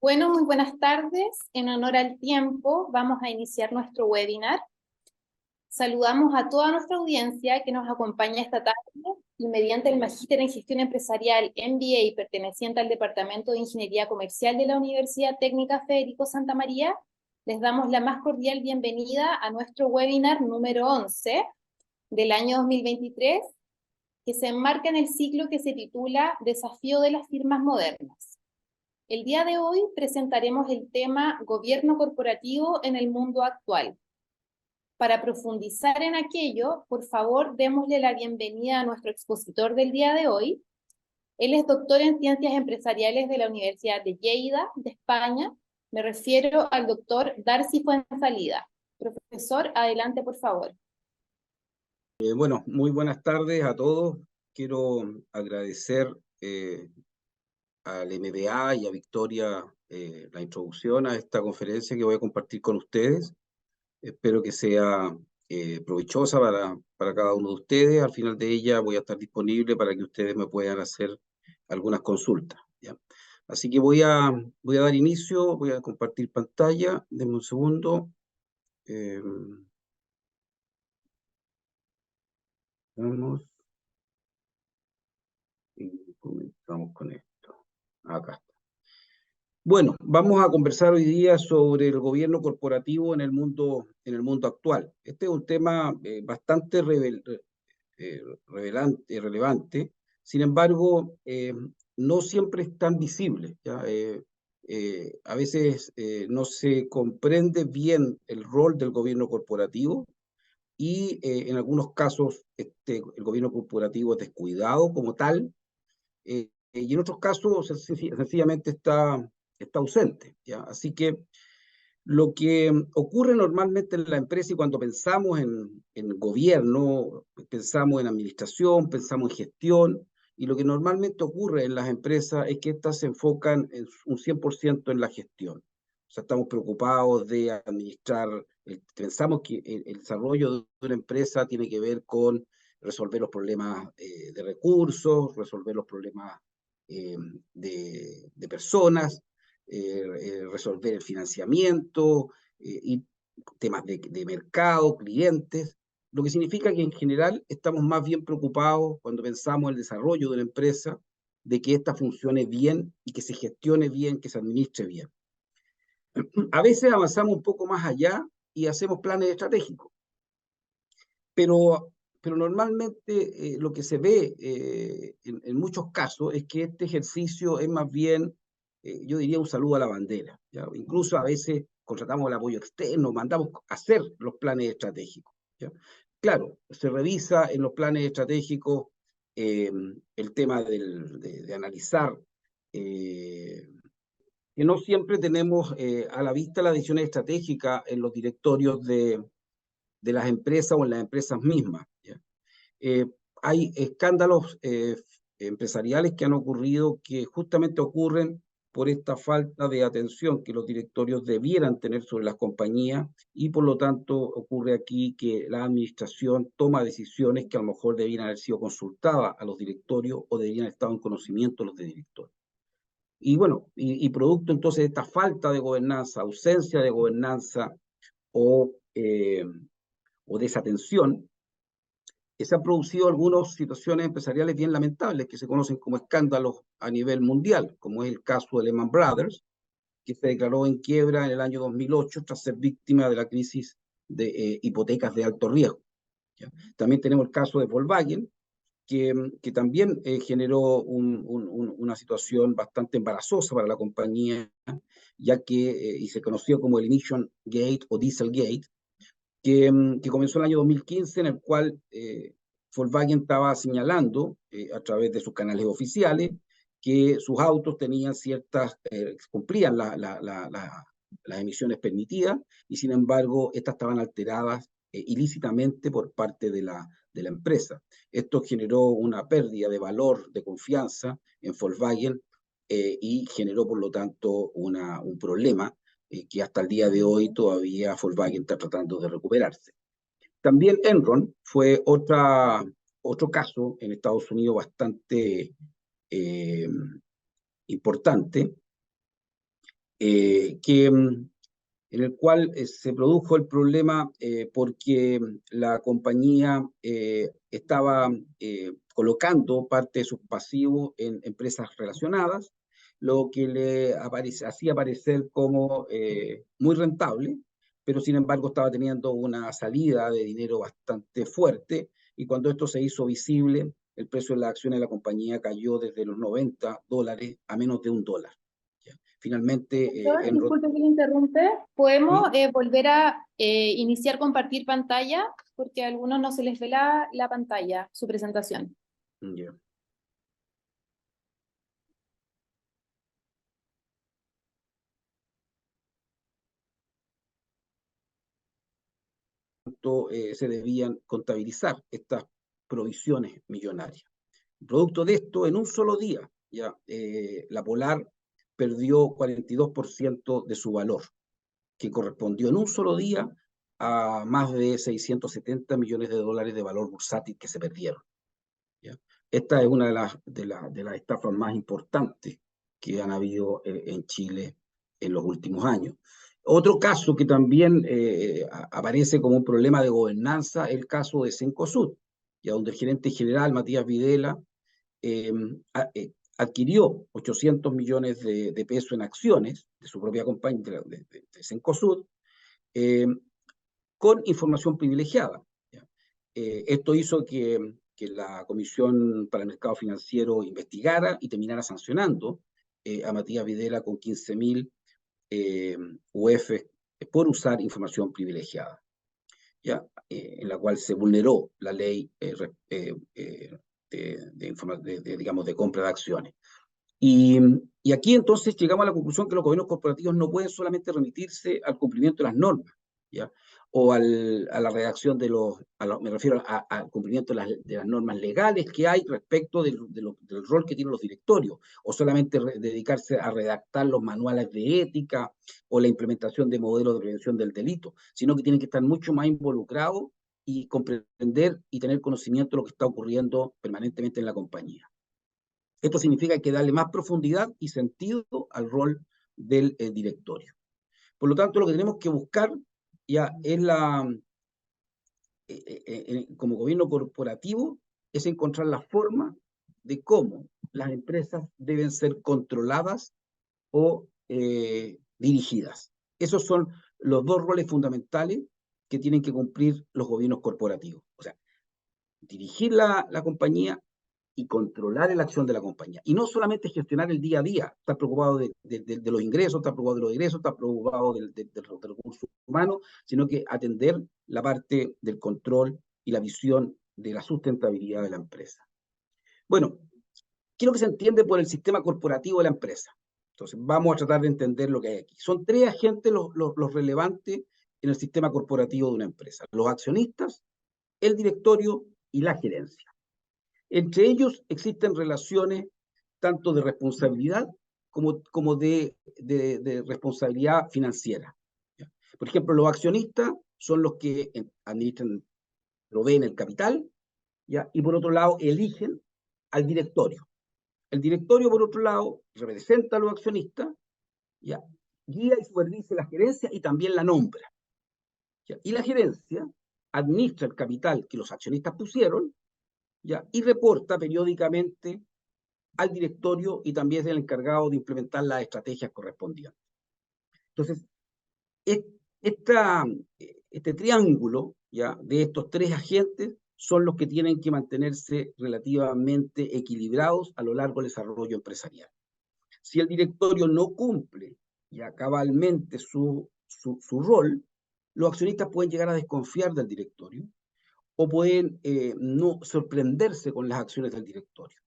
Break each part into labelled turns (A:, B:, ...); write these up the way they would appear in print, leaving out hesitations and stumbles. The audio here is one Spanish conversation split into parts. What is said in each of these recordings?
A: Bueno, muy buenas tardes. En honor al tiempo, vamos a iniciar nuestro webinar. Saludamos a toda nuestra audiencia que nos acompaña esta tarde y mediante el Magíster en Gestión Empresarial MBA perteneciente al Departamento de Ingeniería Comercial de la Universidad Técnica Federico Santa María, les damos la más cordial bienvenida a nuestro webinar número 11 del año 2023, que se enmarca en el ciclo que se titula Desafío de las firmas modernas. El día de hoy presentaremos el tema Gobierno corporativo en el mundo actual. Para profundizar en aquello, por favor, démosle la bienvenida a nuestro expositor del día de hoy. Él es doctor en Ciencias Empresariales de la Universidad de Lleida, de España. Me refiero al doctor Darcy Fuenzalida. Profesor, adelante, por favor.
B: Bueno, muy buenas tardes a todos. Quiero agradecer al MBA y a Victoria la introducción a esta conferencia que voy a compartir con ustedes. Espero que sea provechosa para cada uno de ustedes. Al final de ella voy a estar disponible para que ustedes me puedan hacer algunas consultas, ¿ya? Así que voy a dar inicio, voy a compartir pantalla. Denme un segundo. Vamos y comenzamos con esto. Acá está. Bueno, vamos a conversar hoy día sobre el gobierno corporativo en el mundo actual. Este es un tema bastante relevante. Sin embargo, no siempre es tan visible, ¿ya? A veces no se comprende bien el rol del gobierno corporativo y en algunos casos el gobierno corporativo es descuidado como tal, y en otros casos sencillamente está ausente, ¿ya? Así que lo que ocurre normalmente en la empresa, y cuando pensamos en gobierno, pensamos en administración, pensamos en gestión, y lo que normalmente ocurre en las empresas es que éstas se enfocan en un 100% en la gestión. O sea, estamos preocupados de administrar, pensamos que el desarrollo de una empresa tiene que ver con resolver los problemas de recursos, resolver los problemas de personas, resolver el financiamiento y temas de mercado, clientes, lo que significa que en general estamos más bien preocupados cuando pensamos en el desarrollo de una empresa, de que ésta funcione bien y que se gestione bien, que se administre bien. A veces avanzamos un poco más allá y hacemos planes estratégicos, pero normalmente lo que se ve en muchos casos es que este ejercicio es más bien, yo diría, un saludo a la bandera, ¿ya? Incluso a veces contratamos el apoyo externo, mandamos a hacer los planes estratégicos, ¿ya? Claro, se revisa en los planes estratégicos el tema de analizar que no siempre tenemos a la vista las decisiones estratégicas en los directorios de las empresas o en las empresas mismas, ¿ya? Eh, Hay escándalos empresariales que han ocurrido, que justamente ocurren por esta falta de atención que los directorios debieran tener sobre las compañías, y por lo tanto ocurre aquí que la administración toma decisiones que a lo mejor debieran haber sido consultadas a los directorios o deberían haber estado en conocimiento de los directorios. Y bueno, y producto entonces de esta falta de gobernanza, ausencia de gobernanza o, eh, o desatención, que se han producido algunas situaciones empresariales bien lamentables que se conocen como escándalos a nivel mundial, como es el caso de Lehman Brothers, que se declaró en quiebra en el año 2008 tras ser víctima de la crisis de hipotecas de alto riesgo, ¿ya? También tenemos el caso de Volkswagen, que también generó una situación bastante embarazosa para la compañía, ya que y se conoció como el Emission Gate o Dieselgate, que comenzó en el año 2015, en el cual Volkswagen estaba señalando a través de sus canales oficiales que sus autos tenían cumplían las emisiones permitidas, y sin embargo estas estaban alteradas ilícitamente por parte de la empresa. Esto generó una pérdida de valor, de confianza en Volkswagen, y generó por lo tanto un problema que hasta el día de hoy todavía Volkswagen está tratando de recuperarse. También Enron fue otro caso en Estados Unidos bastante importante, en el cual se produjo el problema porque la compañía estaba colocando parte de sus pasivos en empresas relacionadas, lo que le hacía parecer como muy rentable, pero sin embargo estaba teniendo una salida de dinero bastante fuerte, y cuando esto se hizo visible, el precio de las acciones de la compañía cayó desde los $90 a menos de $1. Finalmente,
A: Profesor, disculpe que le interrumpe. ¿Podemos volver a iniciar compartir pantalla? Porque a algunos no se les ve la pantalla, su presentación.
B: yeah. Se debían contabilizar estas provisiones millonarias. Producto de esto, en un solo día, ya la Polar perdió 42% de su valor, que correspondió en un solo día a más de 670 millones de dólares de valor bursátil que se perdieron. ¿Ya? Esta es una de las estafas más importantes que han habido en Chile en los últimos años. Otro caso que también aparece como un problema de gobernanza es el caso de Cencosud, ya donde el gerente general, Matías Videla, adquirió 800 millones de pesos en acciones de su propia compañía, de Cencosud, con información privilegiada. ¿Ya? Esto hizo que la Comisión para el Mercado Financiero investigara y terminara sancionando a Matías Videla con 15.000 UF por usar información privilegiada, ¿ya? En la cual se vulneró la ley digamos, de compra de acciones. Y aquí entonces llegamos a la conclusión que los gobiernos corporativos no pueden solamente remitirse al cumplimiento de las normas, ¿ya? O a la redacción me refiero al cumplimiento de las normas legales que hay respecto del rol que tienen los directorios, o solamente dedicarse a redactar los manuales de ética o la implementación de modelos de prevención del delito, sino que tienen que estar mucho más involucrados y comprender y tener conocimiento de lo que está ocurriendo permanentemente en la compañía. Esto significa que hay que darle más profundidad y sentido al rol del directorio. Por lo tanto, lo que tenemos que buscar ya es como gobierno corporativo, es encontrar la forma de cómo las empresas deben ser controladas o dirigidas. Esos son los dos roles fundamentales que tienen que cumplir los gobiernos corporativos. O sea, dirigir la compañía y controlar la acción de la compañía. Y no solamente gestionar el día a día, estar preocupado de los ingresos, estar preocupado de los egresos, estar preocupado de los recursos humanos, sino que atender la parte del control y la visión de la sustentabilidad de la empresa. Bueno, ¿qué es lo que se entiende por el sistema corporativo de la empresa? Entonces, vamos a tratar de entender lo que hay aquí. Son tres agentes los relevantes en el sistema corporativo de una empresa: los accionistas, el directorio y la gerencia. Entre ellos existen relaciones tanto de responsabilidad como de responsabilidad financiera. Por ejemplo, los accionistas son los que administran, proveen el capital, ¿ya? Y por otro lado eligen al directorio. El directorio, por otro lado, representa a los accionistas, ¿ya? Guía y supervisa la gerencia y también la nombra, ¿ya? Y la gerencia administra el capital que los accionistas pusieron, ¿ya? Y reporta periódicamente al directorio y también es el encargado de implementar las estrategias correspondientes. Entonces, este triángulo, ¿ya?, de estos tres agentes son los que tienen que mantenerse relativamente equilibrados a lo largo del desarrollo empresarial. Si el directorio no cumple ya cabalmente su rol, los accionistas pueden llegar a desconfiar del directorio o pueden no sorprenderse con las acciones del directorio.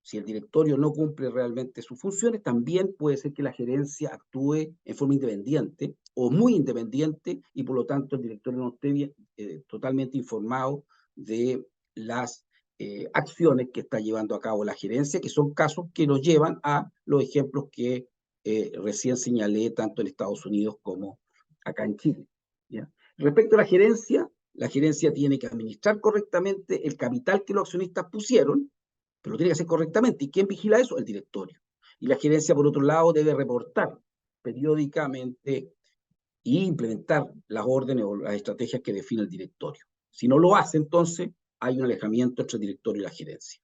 B: Si el directorio no cumple realmente sus funciones, también puede ser que la gerencia actúe en forma independiente o muy independiente y por lo tanto el directorio no esté totalmente informado de las acciones que está llevando a cabo la gerencia, que son casos que nos llevan a los ejemplos que recién señalé tanto en Estados Unidos como acá en Chile, ¿ya? Respecto a la gerencia tiene que administrar correctamente el capital que los accionistas pusieron, pero lo tiene que hacer correctamente. ¿Y quién vigila eso? El directorio. Y la gerencia, por otro lado, debe reportar periódicamente y implementar las órdenes o las estrategias que define el directorio. Si no lo hace, entonces hay un alejamiento entre el directorio y la gerencia.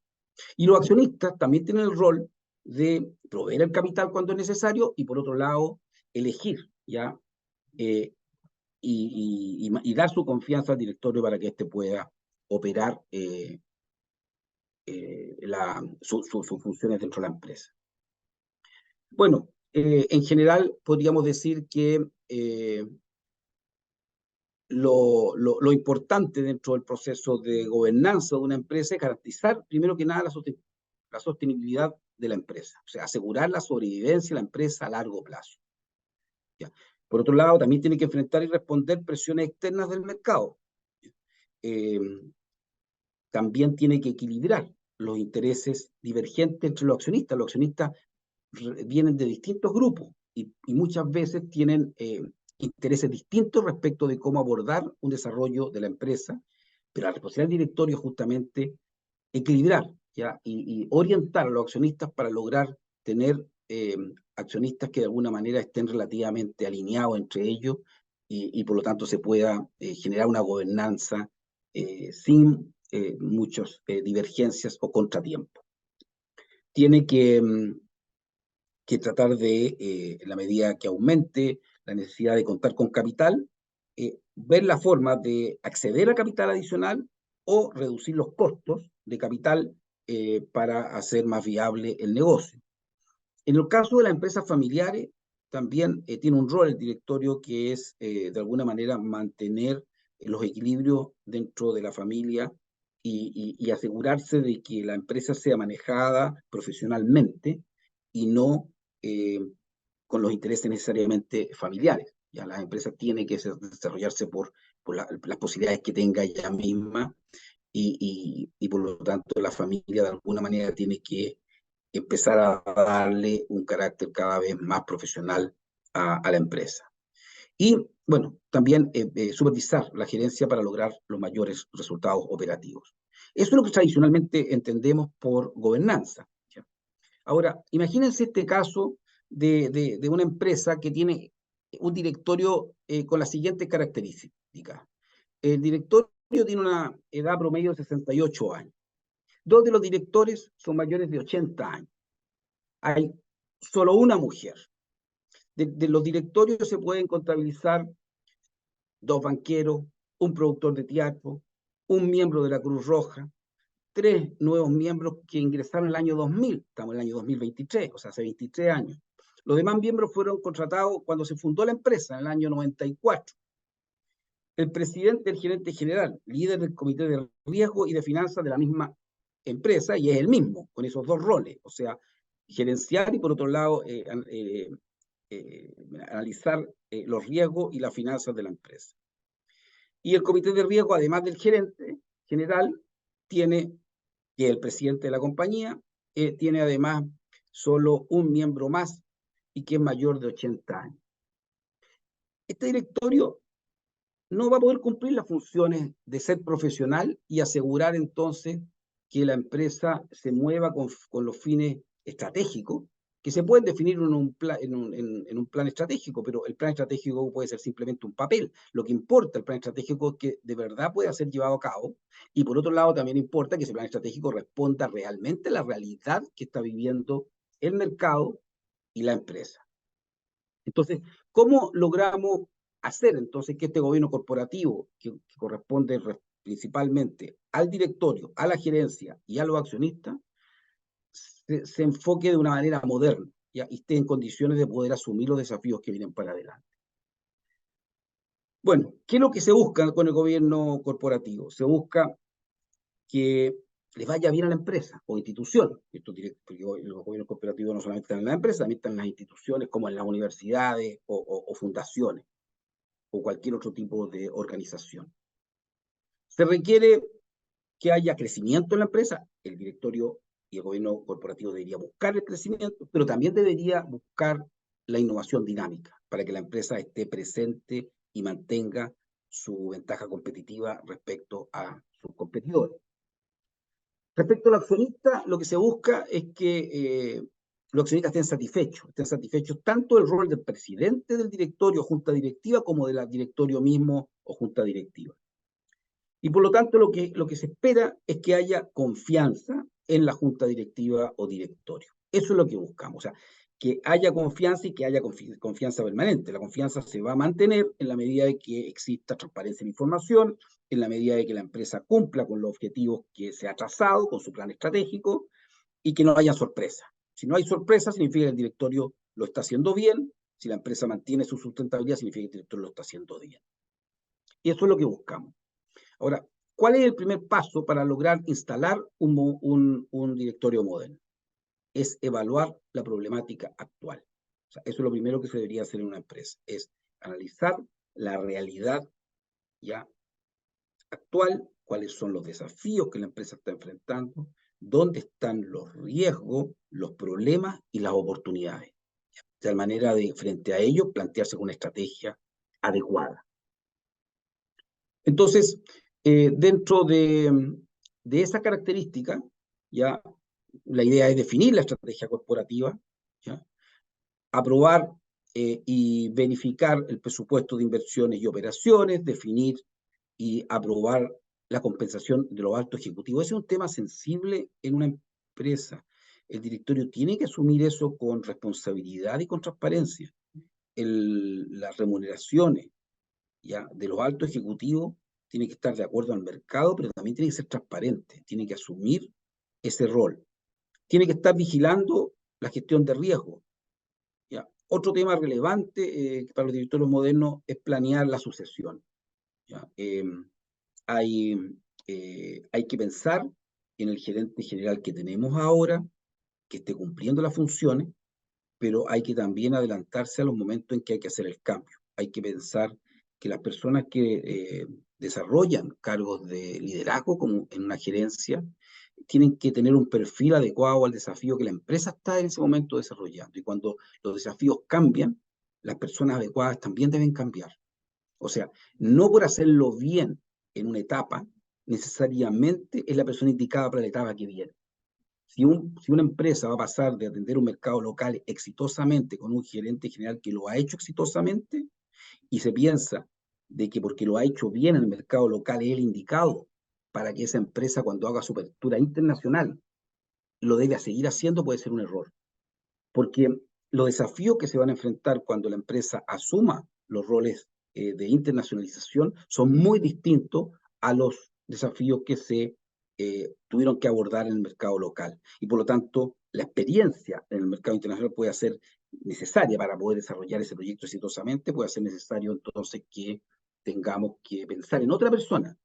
B: Y los accionistas también tienen el rol de proveer el capital cuando es necesario y, por otro lado, elegir, ¿ya? Y dar su confianza al directorio para que éste pueda operar sus funciones dentro de la empresa. Bueno, en general podríamos decir que lo importante dentro del proceso de gobernanza de una empresa es garantizar, primero que nada, la sostenibilidad de la empresa, o sea, asegurar la sobrevivencia de la empresa a largo plazo. ¿Ya? Por otro lado, también tiene que enfrentar y responder presiones externas del mercado. Eh, También tiene que equilibrar los intereses divergentes entre los accionistas. Los accionistas vienen de distintos grupos y muchas veces tienen intereses distintos respecto de cómo abordar un desarrollo de la empresa, pero la responsabilidad del directorio es justamente equilibrar, ¿ya? Y orientar a los accionistas para lograr tener accionistas que de alguna manera estén relativamente alineados entre ellos y por lo tanto se pueda generar una gobernanza sin muchas divergencias o contratiempos. Tiene que tratar de, en la medida que aumente la necesidad de contar con capital, ver la forma de acceder a capital adicional o reducir los costos de capital para hacer más viable el negocio. En el caso de las empresas familiares, también tiene un rol el directorio que es, de alguna manera, mantener los equilibrios dentro de la familia y asegurarse de que la empresa sea manejada profesionalmente y no con los intereses necesariamente familiares. Ya las empresas tienen que desarrollarse por las posibilidades que tenga ella misma y por lo tanto la familia de alguna manera tiene que empezar a darle un carácter cada vez más profesional a la empresa. Y, bueno, también supervisar la gerencia para lograr los mayores resultados operativos. Eso es lo que tradicionalmente entendemos por gobernanza. ¿Ya? Ahora, imagínense este caso de una empresa que tiene un directorio con las siguientes características. El directorio tiene una edad promedio de 68 años. Dos de los directores son mayores de 80 años. Hay solo una mujer. De los directorios se pueden contabilizar dos banqueros, un productor de teatro, un miembro de la Cruz Roja, tres nuevos miembros que ingresaron en el año 2000, estamos en el año 2023, o sea, hace 23 años. Los demás miembros fueron contratados cuando se fundó la empresa, en el año 94. El presidente, el gerente general, líder del comité de riesgo y de finanzas de la misma empresa, y es el mismo, con esos dos roles, o sea, gerenciar y por otro lado analizar los riesgos y las finanzas de la empresa. Y el comité de riesgo, además del gerente general, tiene, que es el presidente de la compañía, tiene además solo un miembro más y que es mayor de 80 años. Este directorio no va a poder cumplir las funciones de ser profesional y asegurar entonces que la empresa se mueva con los fines estratégicos que se pueden definir en un plan estratégico, pero el plan estratégico puede ser simplemente un papel. Lo que importa el plan estratégico es que de verdad pueda ser llevado a cabo y por otro lado también importa que ese plan estratégico responda realmente a la realidad que está viviendo el mercado y la empresa. Entonces, ¿cómo logramos hacer entonces que este gobierno corporativo, que corresponde principalmente al directorio, a la gerencia y a los accionistas, se enfoque de una manera moderna y esté en condiciones de poder asumir los desafíos que vienen para adelante? Bueno, ¿qué es lo que se busca con el gobierno corporativo? Se busca que les vaya bien a la empresa o institución. Porque los gobiernos corporativos no solamente están en la empresa, también están en las instituciones como en las universidades o fundaciones o cualquier otro tipo de organización. Se requiere que haya crecimiento en la empresa. El directorio y el gobierno corporativo debería buscar el crecimiento, pero también debería buscar la innovación dinámica para que la empresa esté presente y mantenga su ventaja competitiva respecto a sus competidores. Respecto al accionista, lo que se busca es que los accionistas estén satisfechos tanto del rol del presidente del directorio o junta directiva como del directorio mismo o junta directiva. Y por lo tanto lo que se espera es que haya confianza en la junta directiva o directorio. Eso es lo que buscamos, o sea, que haya confianza y que haya confianza permanente. La confianza se va a mantener en la medida de que exista transparencia en información, en la medida de que la empresa cumpla con los objetivos que se ha trazado, con su plan estratégico, y que no haya sorpresa. Si no hay sorpresa, significa que el directorio lo está haciendo bien. Si la empresa mantiene su sustentabilidad, significa que el directorio lo está haciendo bien. Y eso es lo que buscamos. Ahora, ¿cuál es el primer paso para lograr instalar un directorio moderno? Es evaluar la problemática actual. O sea, eso es lo primero que se debería hacer en una empresa, es analizar la realidad ya actual, cuáles son los desafíos que la empresa está enfrentando, dónde están los riesgos, los problemas y las oportunidades. De tal manera de, frente a ello, plantearse una estrategia adecuada. Entonces, dentro de esa característica, ya la idea es definir la estrategia corporativa, ¿ya? Aprobar y verificar el presupuesto de inversiones y operaciones, definir y aprobar la compensación de los altos ejecutivos. Ese es un tema sensible en una empresa. El directorio tiene que asumir eso con responsabilidad y con transparencia. Las remuneraciones ya de los altos ejecutivos tienen que estar de acuerdo al mercado, pero también tiene que ser transparente, tiene que asumir ese rol. Tiene que estar vigilando la gestión de riesgo. ¿Ya? Otro tema relevante para los directorios modernos es planear la sucesión. ¿Ya? Hay que pensar en el gerente general que tenemos ahora, que esté cumpliendo las funciones, pero hay que también adelantarse a los momentos en que hay que hacer el cambio. Hay que pensar que las personas que desarrollan cargos de liderazgo, como en una gerencia, tienen que tener un perfil adecuado al desafío que la empresa está en ese momento desarrollando. Y cuando los desafíos cambian, las personas adecuadas también deben cambiar. O sea, no por hacerlo bien en una etapa, necesariamente es la persona indicada para la etapa que viene. Si una empresa va a pasar de atender un mercado local exitosamente con un gerente general que lo ha hecho exitosamente y se piensa de que porque lo ha hecho bien en el mercado local es el indicado para que esa empresa cuando haga su apertura internacional lo debe seguir haciendo, puede ser un error. Porque los desafíos que se van a enfrentar cuando la empresa asuma los roles de internacionalización son muy distintos a los desafíos que se tuvieron que abordar en el mercado local. Y por lo tanto, la experiencia en el mercado internacional puede ser necesaria para poder desarrollar ese proyecto exitosamente, puede ser necesario entonces que tengamos que pensar en otra persona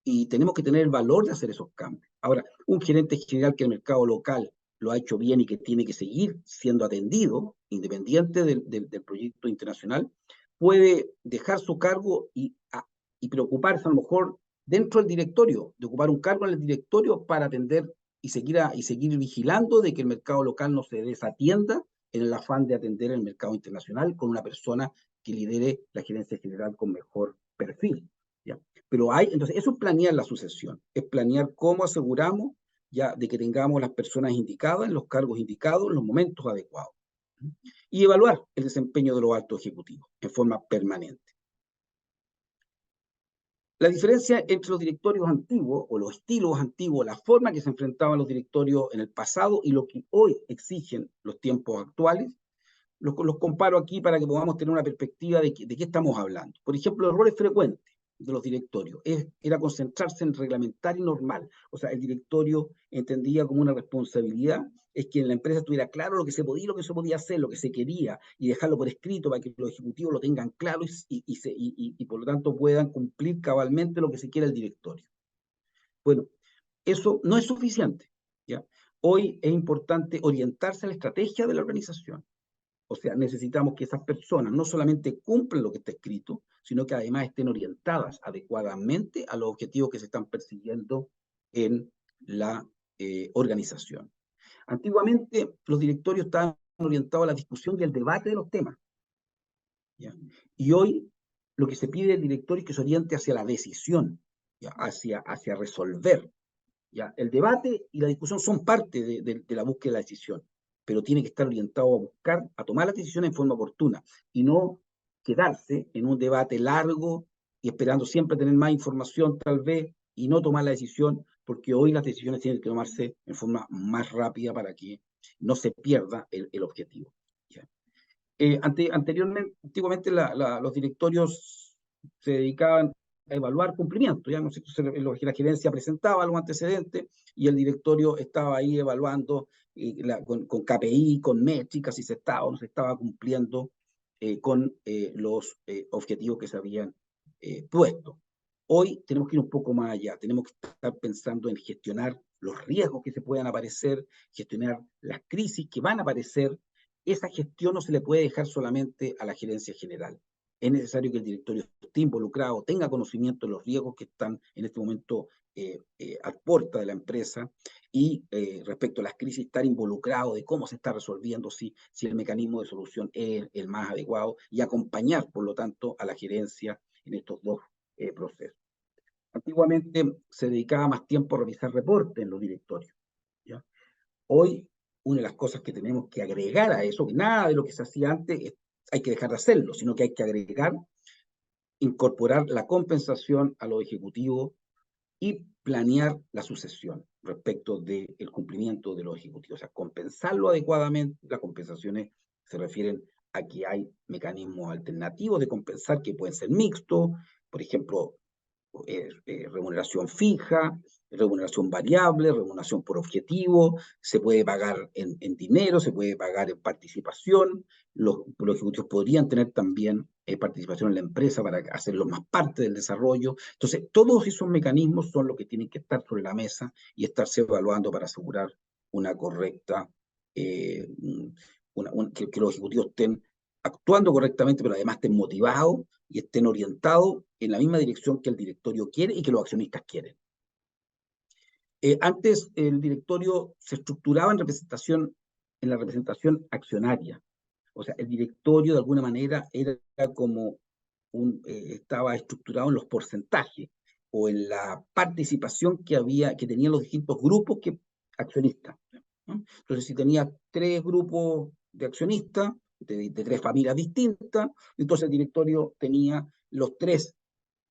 B: y tenemos que tener el valor de hacer esos cambios. Ahora, un gerente general que el mercado local lo ha hecho bien y que tiene que seguir siendo atendido, independiente del proyecto internacional, puede dejar su cargo y preocuparse a lo mejor dentro del directorio, de ocupar un cargo en el directorio para atender y seguir vigilando de que el mercado local no se desatienda en el afán de atender el mercado internacional con una persona que lidere la gerencia general con mejor perfil. ¿Ya? Pero entonces, eso es planear la sucesión, es planear cómo aseguramos ya de que tengamos las personas indicadas, en los cargos indicados, en los momentos adecuados. Y evaluar el desempeño de los altos ejecutivos en forma permanente. La diferencia entre los directorios antiguos, o los estilos antiguos, la forma que se enfrentaban los directorios en el pasado y lo que hoy exigen los tiempos actuales, los comparo aquí para que podamos tener una perspectiva de qué estamos hablando. Por ejemplo, errores frecuentes de los directorios era concentrarse en reglamentar y normal. O sea, el directorio entendía como una responsabilidad es que en la empresa estuviera claro lo que se podía y lo que se podía hacer, lo que se quería, y dejarlo por escrito para que los ejecutivos lo tengan claro y por lo tanto puedan cumplir cabalmente lo que se quiera el directorio. Bueno, eso no es suficiente, ¿ya? Hoy es importante orientarse a la estrategia de la organización. O sea, necesitamos que esas personas no solamente cumplan lo que está escrito, sino que además estén orientadas adecuadamente a los objetivos que se están persiguiendo en la organización. Antiguamente, los directorios estaban orientados a la discusión y al debate de los temas. ¿Ya? Y hoy, lo que se pide del directorio es que se oriente hacia la decisión, ¿ya? Hacia resolver. ¿Ya? El debate y la discusión son parte de la búsqueda de la decisión, pero tiene que estar orientado a buscar, a tomar las decisiones en forma oportuna y no quedarse en un debate largo y esperando siempre tener más información tal vez y no tomar la decisión, porque hoy las decisiones tienen que tomarse en forma más rápida para que no se pierda el objetivo. ¿Ya? Antiguamente los directorios se dedicaban a evaluar cumplimiento, ya no sé, la gerencia presentaba los antecedentes y el directorio estaba ahí evaluando con KPI, con métricas, si se estaba o no se estaba cumpliendo con los objetivos que se habían puesto. Hoy tenemos que ir un poco más allá, tenemos que estar pensando en gestionar los riesgos que se puedan aparecer, gestionar las crisis que van a aparecer. Esa gestión no se le puede dejar solamente a la gerencia general. Es necesario que el directorio esté involucrado, tenga conocimiento de los riesgos que están en este momento a puerta de la empresa y respecto a las crisis estar involucrado de cómo se está resolviendo, si el mecanismo de solución es el más adecuado y acompañar, por lo tanto, a la gerencia en estos dos procesos. Antiguamente se dedicaba más tiempo a revisar reportes en los directorios. ¿Ya? Hoy, una de las cosas que tenemos que agregar a eso, que nada de lo que se hacía antes hay que dejar de hacerlo, sino que hay que agregar, incorporar la compensación a los ejecutivos y planear la sucesión respecto del cumplimiento de los ejecutivos. O sea, compensarlo adecuadamente. Las compensaciones se refieren a que hay mecanismos alternativos de compensar que pueden ser mixtos, por ejemplo, remuneración fija, remuneración variable, remuneración por objetivo, se puede pagar en dinero, se puede pagar en participación, los ejecutivos podrían tener también participación en la empresa para hacerlo más parte del desarrollo. Entonces, todos esos mecanismos son los que tienen que estar sobre la mesa y estarse evaluando para asegurar una correcta, que los ejecutivos estén actuando correctamente, pero además estén motivados y estén orientados en la misma dirección que el directorio quiere y que los accionistas quieren. Antes el directorio se estructuraba en la representación accionaria. O sea, el directorio de alguna manera era como estaba estructurado en los porcentajes o en la participación que tenían los distintos grupos accionistas, ¿no? Entonces, si tenía 3 grupos de accionistas, de 3 familias distintas, entonces el directorio tenía los 3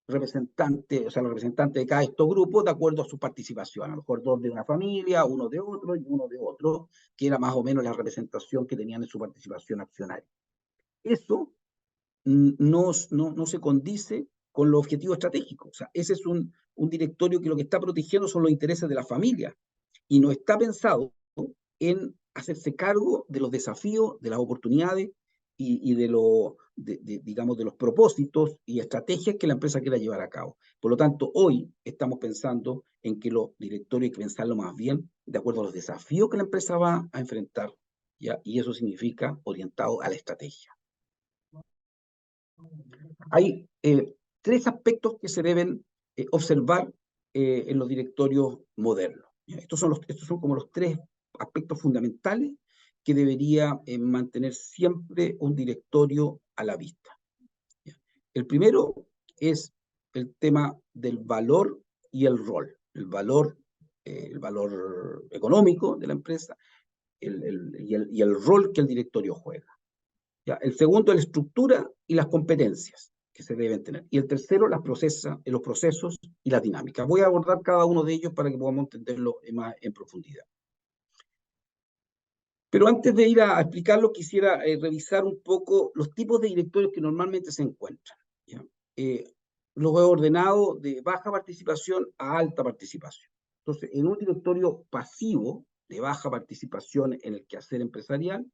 B: representantes, o sea, los representantes de cada de estos grupos de acuerdo a su participación, a lo mejor 2 de una familia, uno de otro y uno de otro, que era más o menos la representación que tenían en su participación accionaria. Eso no se condice con los objetivos estratégicos. O sea, ese es un directorio que lo que está protegiendo son los intereses de la familia y no está pensado en hacerse cargo de los desafíos, de las oportunidades y digamos, de los propósitos y estrategias que la empresa quiera llevar a cabo. Por lo tanto, hoy estamos pensando en que los directorios hay que pensarlo más bien de acuerdo a los desafíos que la empresa va a enfrentar, ¿ya? Y eso significa orientado a la estrategia. Hay 3 aspectos que se deben observar en los directorios modernos. Estos son como los 3 aspectos fundamentales que debería mantener siempre un directorio a la vista. El primero es el tema del valor y el rol. El valor económico de la empresa y el rol que el directorio juega. ¿Ya? El segundo, la estructura y las competencias que se deben tener. Y el tercero, los procesos y las dinámicas. Voy a abordar cada uno de ellos para que podamos entenderlo más en profundidad. Pero antes de ir a explicarlo, quisiera revisar un poco los tipos de directorios que normalmente se encuentran. ¿Ya? Los he ordenado de baja participación a alta participación. Entonces, en un directorio pasivo de baja participación en el quehacer empresarial,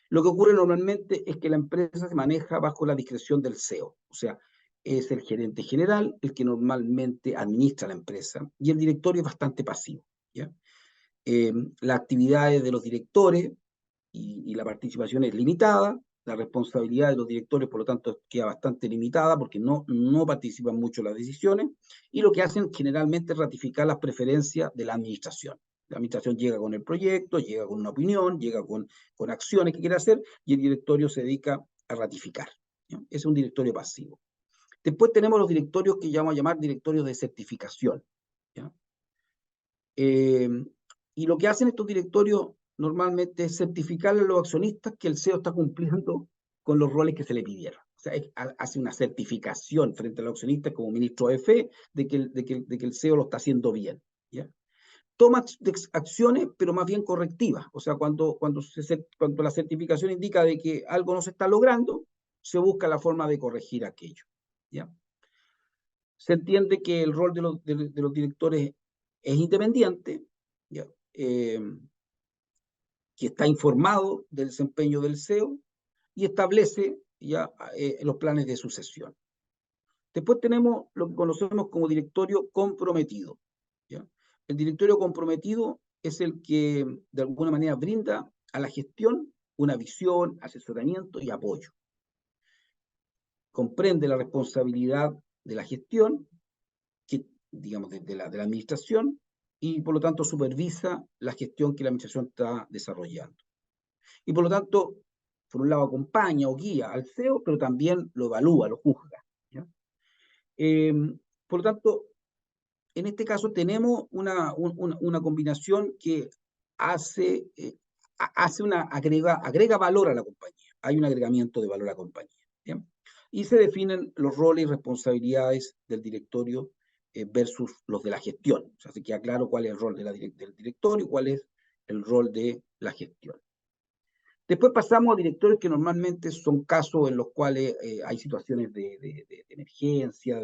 B: lo que ocurre normalmente es que la empresa se maneja bajo la discreción del CEO, o sea, es el gerente general el que normalmente administra la empresa y el directorio es bastante pasivo. ¿Ya? Las actividades de los directores y la participación es limitada, la responsabilidad de los directores, por lo tanto, queda bastante limitada porque no participan mucho en las decisiones y lo que hacen generalmente es ratificar las preferencias de la administración. La administración llega con el proyecto, llega con una opinión, llega con acciones que quiere hacer y el directorio se dedica a ratificar. ¿Ya? Es un directorio pasivo. Después tenemos los directorios que vamos a llamar directorios de certificación. ¿Ya? Y lo que hacen estos directorios normalmente es certificarle a los accionistas que el CEO está cumpliendo con los roles que se le pidieron. O sea, hace una certificación frente a los accionistas como ministro de fe de que el CEO lo está haciendo bien, ¿ya? Toma acciones, pero más bien correctivas. O sea, cuando la certificación indica de que algo no se está logrando, se busca la forma de corregir aquello, ¿ya? Se entiende que el rol de los directores es independiente, ¿ya? Que está informado del desempeño del CEO y establece ya los planes de sucesión. Después tenemos lo que conocemos como directorio comprometido, ¿ya? El directorio comprometido es el que de alguna manera brinda a la gestión una visión, asesoramiento y apoyo. Comprende la responsabilidad de la gestión, que, digamos, de la administración, y por lo tanto supervisa la gestión que la administración está desarrollando. Y por lo tanto, por un lado acompaña o guía al CEO, pero también lo evalúa, lo juzga, ¿ya? Por lo tanto, en este caso tenemos una combinación que agrega valor a la compañía. Hay un agregamiento de valor a la compañía, ¿bien? Y se definen los roles y responsabilidades del directorio versus los de la gestión. O sea, se queda claro cuál es el rol del directorio y cuál es el rol de la gestión. Después pasamos a directorios que normalmente son casos en los cuales hay situaciones de emergencia,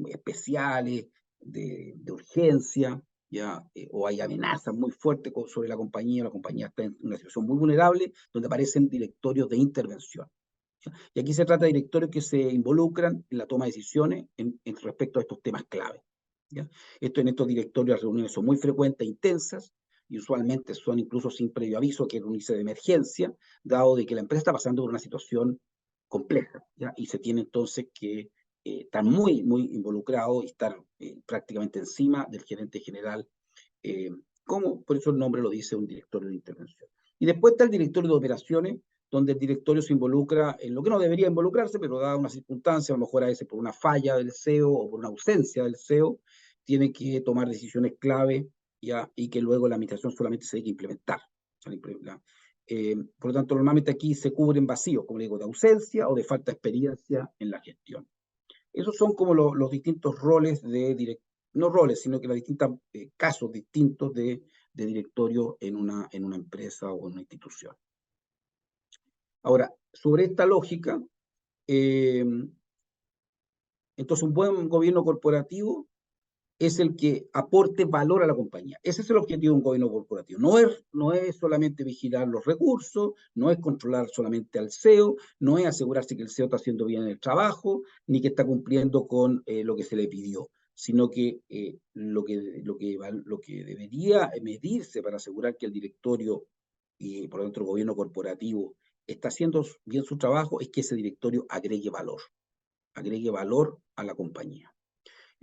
B: especiales, de urgencia, ¿ya? O hay amenazas muy fuertes sobre la compañía está en una situación muy vulnerable, donde aparecen directorios de intervención, ¿ya? Y aquí se trata de directorios que se involucran en la toma de decisiones en respecto a estos temas clave, ¿ya? En estos directorios las reuniones son muy frecuentes e intensas, y usualmente son incluso sin previo aviso, que reunirse de emergencia, dado de que la empresa está pasando por una situación compleja, ¿ya? Y se tiene entonces que estar muy, muy involucrado y estar prácticamente encima del gerente general, como por eso el nombre lo dice, un directorio de intervención. Y después está el directorio de operaciones, donde el directorio se involucra en lo que no debería involucrarse, pero dada una circunstancia, a lo mejor a veces por una falla del CEO o por una ausencia del CEO, tiene que tomar decisiones clave, ¿ya? Y que luego la administración solamente se tiene que implementar. Por lo tanto, normalmente aquí se cubren vacíos, como digo, de ausencia o de falta de experiencia en la gestión. Esos son como los distintos roles no roles, sino que los distintos casos distintos de directorio en una empresa o en una institución. Ahora, sobre esta lógica, entonces un buen gobierno corporativo es el que aporte valor a la compañía. Ese es el objetivo de un gobierno corporativo. No es solamente vigilar los recursos, no es controlar solamente al CEO, no es asegurarse que el CEO está haciendo bien el trabajo, ni que está cumpliendo con lo que se le pidió, sino que lo que debería medirse para asegurar que el directorio y por lo tanto el gobierno corporativo está haciendo bien su trabajo es que ese directorio agregue valor a la compañía.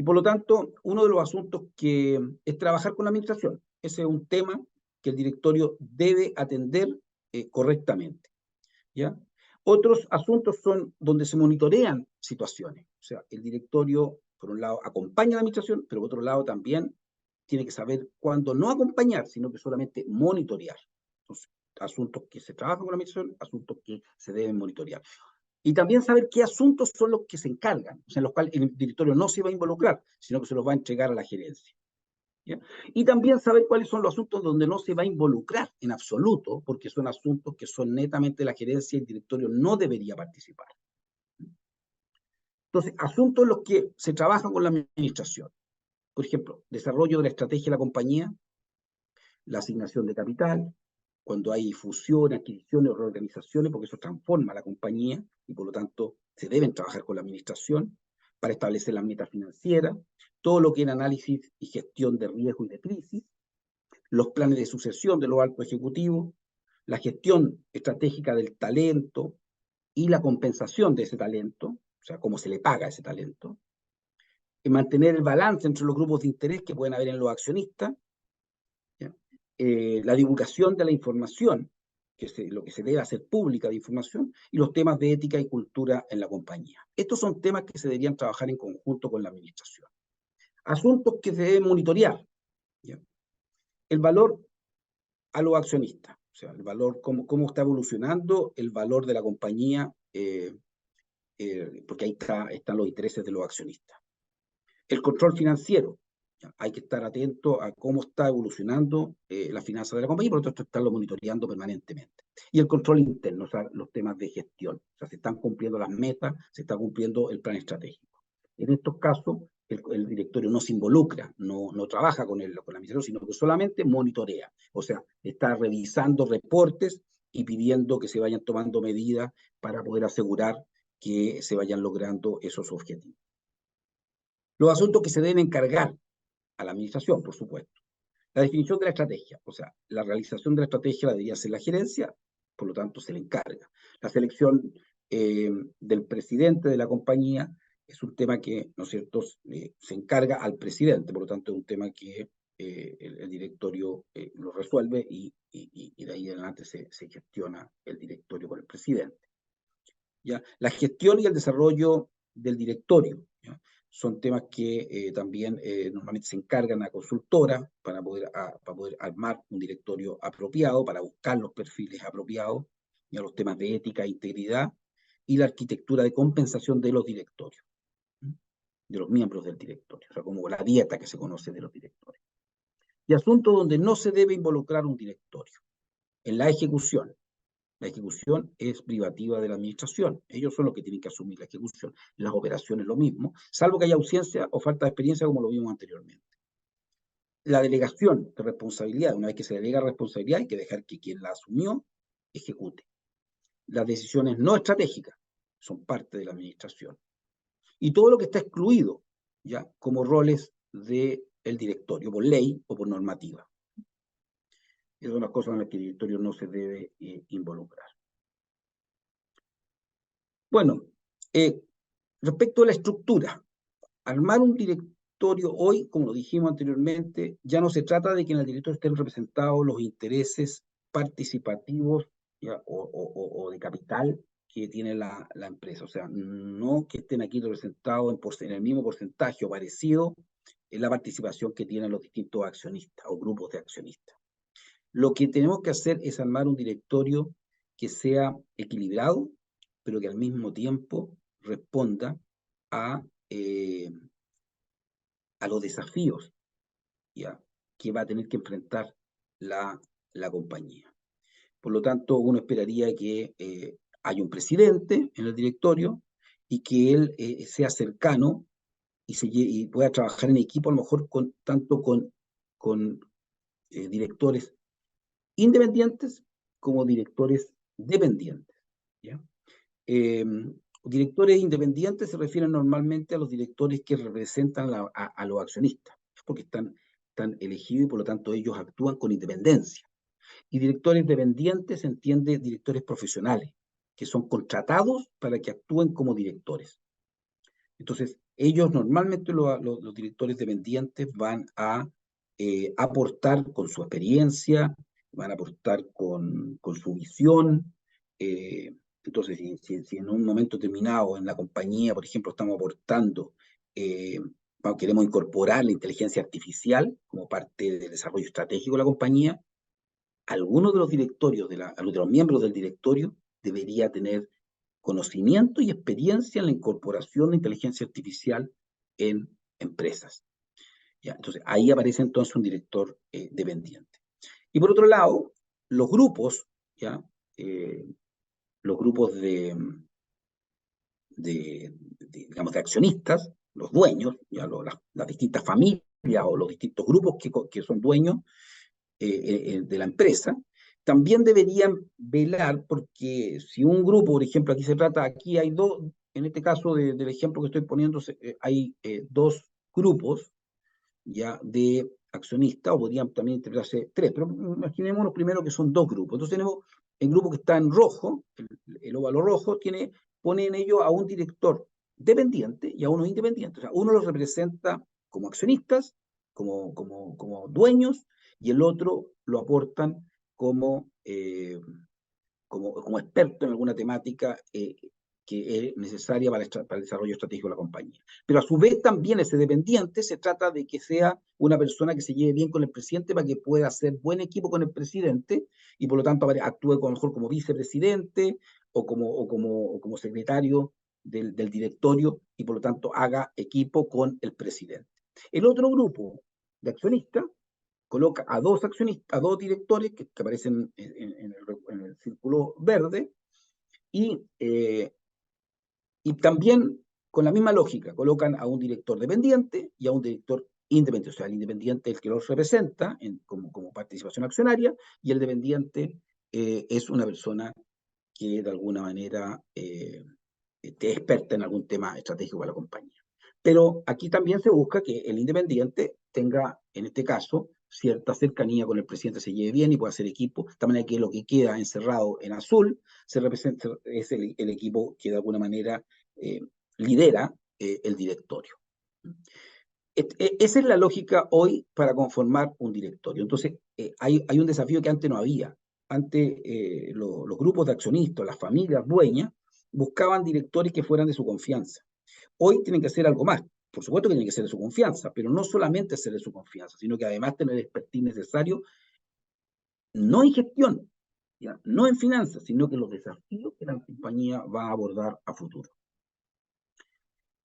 B: Y por lo tanto, uno de los asuntos que es trabajar con la administración. Ese es un tema que el directorio debe atender correctamente, ¿ya? Otros asuntos son donde se monitorean situaciones. O sea, el directorio, por un lado, acompaña a la administración, pero por otro lado también tiene que saber cuándo no acompañar, sino que solamente monitorear. Entonces, asuntos que se trabajan con la administración, asuntos que se deben monitorear. Y también saber qué asuntos son los que se encargan, o sea, en los cuales el directorio no se va a involucrar, sino que se los va a entregar a la gerencia, ¿ya? Y también saber cuáles son los asuntos donde no se va a involucrar en absoluto, porque son asuntos que son netamente de la gerencia y el directorio no debería participar. Entonces, asuntos en los que se trabaja con la administración. Por ejemplo, desarrollo de la estrategia de la compañía, la asignación de capital, cuando hay fusiones, adquisiciones o reorganizaciones, porque eso transforma la compañía y por lo tanto se deben trabajar con la administración para establecer las metas financieras, todo lo que es análisis y gestión de riesgo y de crisis, los planes de sucesión de los altos ejecutivos, la gestión estratégica del talento y la compensación de ese talento, o sea, cómo se le paga a ese talento, y mantener el balance entre los grupos de interés que pueden haber en los accionistas, la divulgación de la información, lo que se debe hacer pública de información, y los temas de ética y cultura en la compañía. Estos son temas que se deberían trabajar en conjunto con la administración. Asuntos que se deben monitorear, ¿ya? El valor a los accionistas. O sea, el valor, cómo está evolucionando el valor de la compañía, porque ahí están los intereses de los accionistas. El control financiero. Hay que estar atento a cómo está evolucionando la finanza de la compañía, por lo tanto, estarlo monitoreando permanentemente. Y el control interno, o sea, los temas de gestión. O sea, se están cumpliendo las metas, se está cumpliendo el plan estratégico. En estos casos, el directorio no se involucra, no trabaja con la administración, sino que solamente monitorea. O sea, está revisando reportes y pidiendo que se vayan tomando medidas para poder asegurar que se vayan logrando esos objetivos. Los asuntos que se deben encargar a la administración, por supuesto. La definición de la estrategia, o sea, la realización de la estrategia la debería hacer la gerencia, por lo tanto se le encarga. La selección del presidente de la compañía es un tema que, ¿no es cierto?, se encarga al presidente, por lo tanto es un tema que el directorio lo resuelve y de ahí en adelante se gestiona el directorio con el presidente. ¿Ya? La gestión y el desarrollo del directorio, ¿ya? Son temas que también normalmente se encargan a consultoras para poder armar un directorio apropiado, para buscar los perfiles apropiados, ya los temas de ética e integridad, y la arquitectura de compensación de los directorios, de los miembros del directorio, o sea, como la dieta que se conoce de los directorios. Y asuntos donde no se debe involucrar un directorio. En la ejecución. La ejecución es privativa de la administración. Ellos son los que tienen que asumir la ejecución. Las operaciones lo mismo, salvo que haya ausencia o falta de experiencia, como lo vimos anteriormente. La delegación de responsabilidad, una vez que se delega responsabilidad, hay que dejar que quien la asumió ejecute. Las decisiones no estratégicas son parte de la administración. Y todo lo que está excluido, ya, como roles del directorio, por ley o por normativa. Esas son las cosas en las que el directorio no se debe involucrar. Bueno, respecto a la estructura, armar un directorio hoy, como lo dijimos anteriormente, ya no se trata de que en el directorio estén representados los intereses participativos, ¿ya? O de capital que tiene la empresa. O sea, no que estén aquí representados en el mismo porcentaje o parecido en la participación que tienen los distintos accionistas o grupos de accionistas. Lo que tenemos que hacer es armar un directorio que sea equilibrado, pero que al mismo tiempo responda a los desafíos, ¿ya?, que va a tener que enfrentar la compañía. Por lo tanto, uno esperaría que haya un presidente en el directorio y que él sea cercano y pueda trabajar en equipo, a lo mejor tanto con directores independientes como directores dependientes, ¿ya? Directores independientes se refieren normalmente a los directores que representan a los accionistas, porque están elegidos y por lo tanto ellos actúan con independencia. Y directores dependientes se entiende directores profesionales, que son contratados para que actúen como directores. Entonces, ellos normalmente, los directores dependientes, van a aportar con su experiencia, van a aportar con su visión. Entonces, si en un momento determinado en la compañía, por ejemplo, estamos aportando, queremos incorporar la inteligencia artificial como parte del desarrollo estratégico de la compañía, algunos de los directorios, de los miembros del directorio, debería tener conocimiento y experiencia en la incorporación de inteligencia artificial en empresas. ¿Ya? Entonces, ahí aparece entonces un director dependiente. Y por otro lado, los grupos, ¿ya? Los grupos digamos, de accionistas, los dueños, ¿ya? Las distintas familias o los distintos grupos que son dueños de la empresa, también deberían velar porque si un grupo, por ejemplo, aquí hay dos, en este caso del ejemplo que estoy poniendo, hay dos grupos ya de accionistas, o podrían también integrarse tres, pero imaginémonos primero que son dos grupos. Entonces tenemos el grupo que está en rojo, el óvalo rojo, pone en ello a un director dependiente y a uno independiente. O sea, uno los representa como accionistas, como dueños, y el otro lo aportan como experto en alguna temática que es necesaria para el desarrollo estratégico de la compañía. Pero a su vez también ese dependiente se trata de que sea una persona que se lleve bien con el presidente para que pueda hacer buen equipo con el presidente y por lo tanto actúe a lo mejor como vicepresidente o como secretario del directorio y por lo tanto haga equipo con el presidente. El otro grupo de accionistas coloca a dos accionistas, a dos directores que aparecen en el círculo verde y también con la misma lógica colocan a un director dependiente y a un director independiente. O sea, el independiente es el que los representa como participación accionaria y el dependiente es una persona que de alguna manera esté experta en algún tema estratégico para la compañía. Pero aquí también se busca que el independiente tenga, en este caso, cierta cercanía con el presidente, se lleve bien y pueda hacer equipo, de manera que lo que queda encerrado en azul se representa, es el equipo que de alguna manera lidera el directorio. Esa es la lógica hoy para conformar un directorio. Entonces, hay un desafío que antes no había. Antes los grupos de accionistas, las familias dueñas, buscaban directores que fueran de su confianza. Hoy tienen que hacer algo más. Por supuesto que tienen que ser de su confianza, pero no solamente ser de su confianza, sino que además tener el expertise necesario, no en gestión, ¿ya? No en finanzas, sino que los desafíos que la compañía va a abordar a futuro.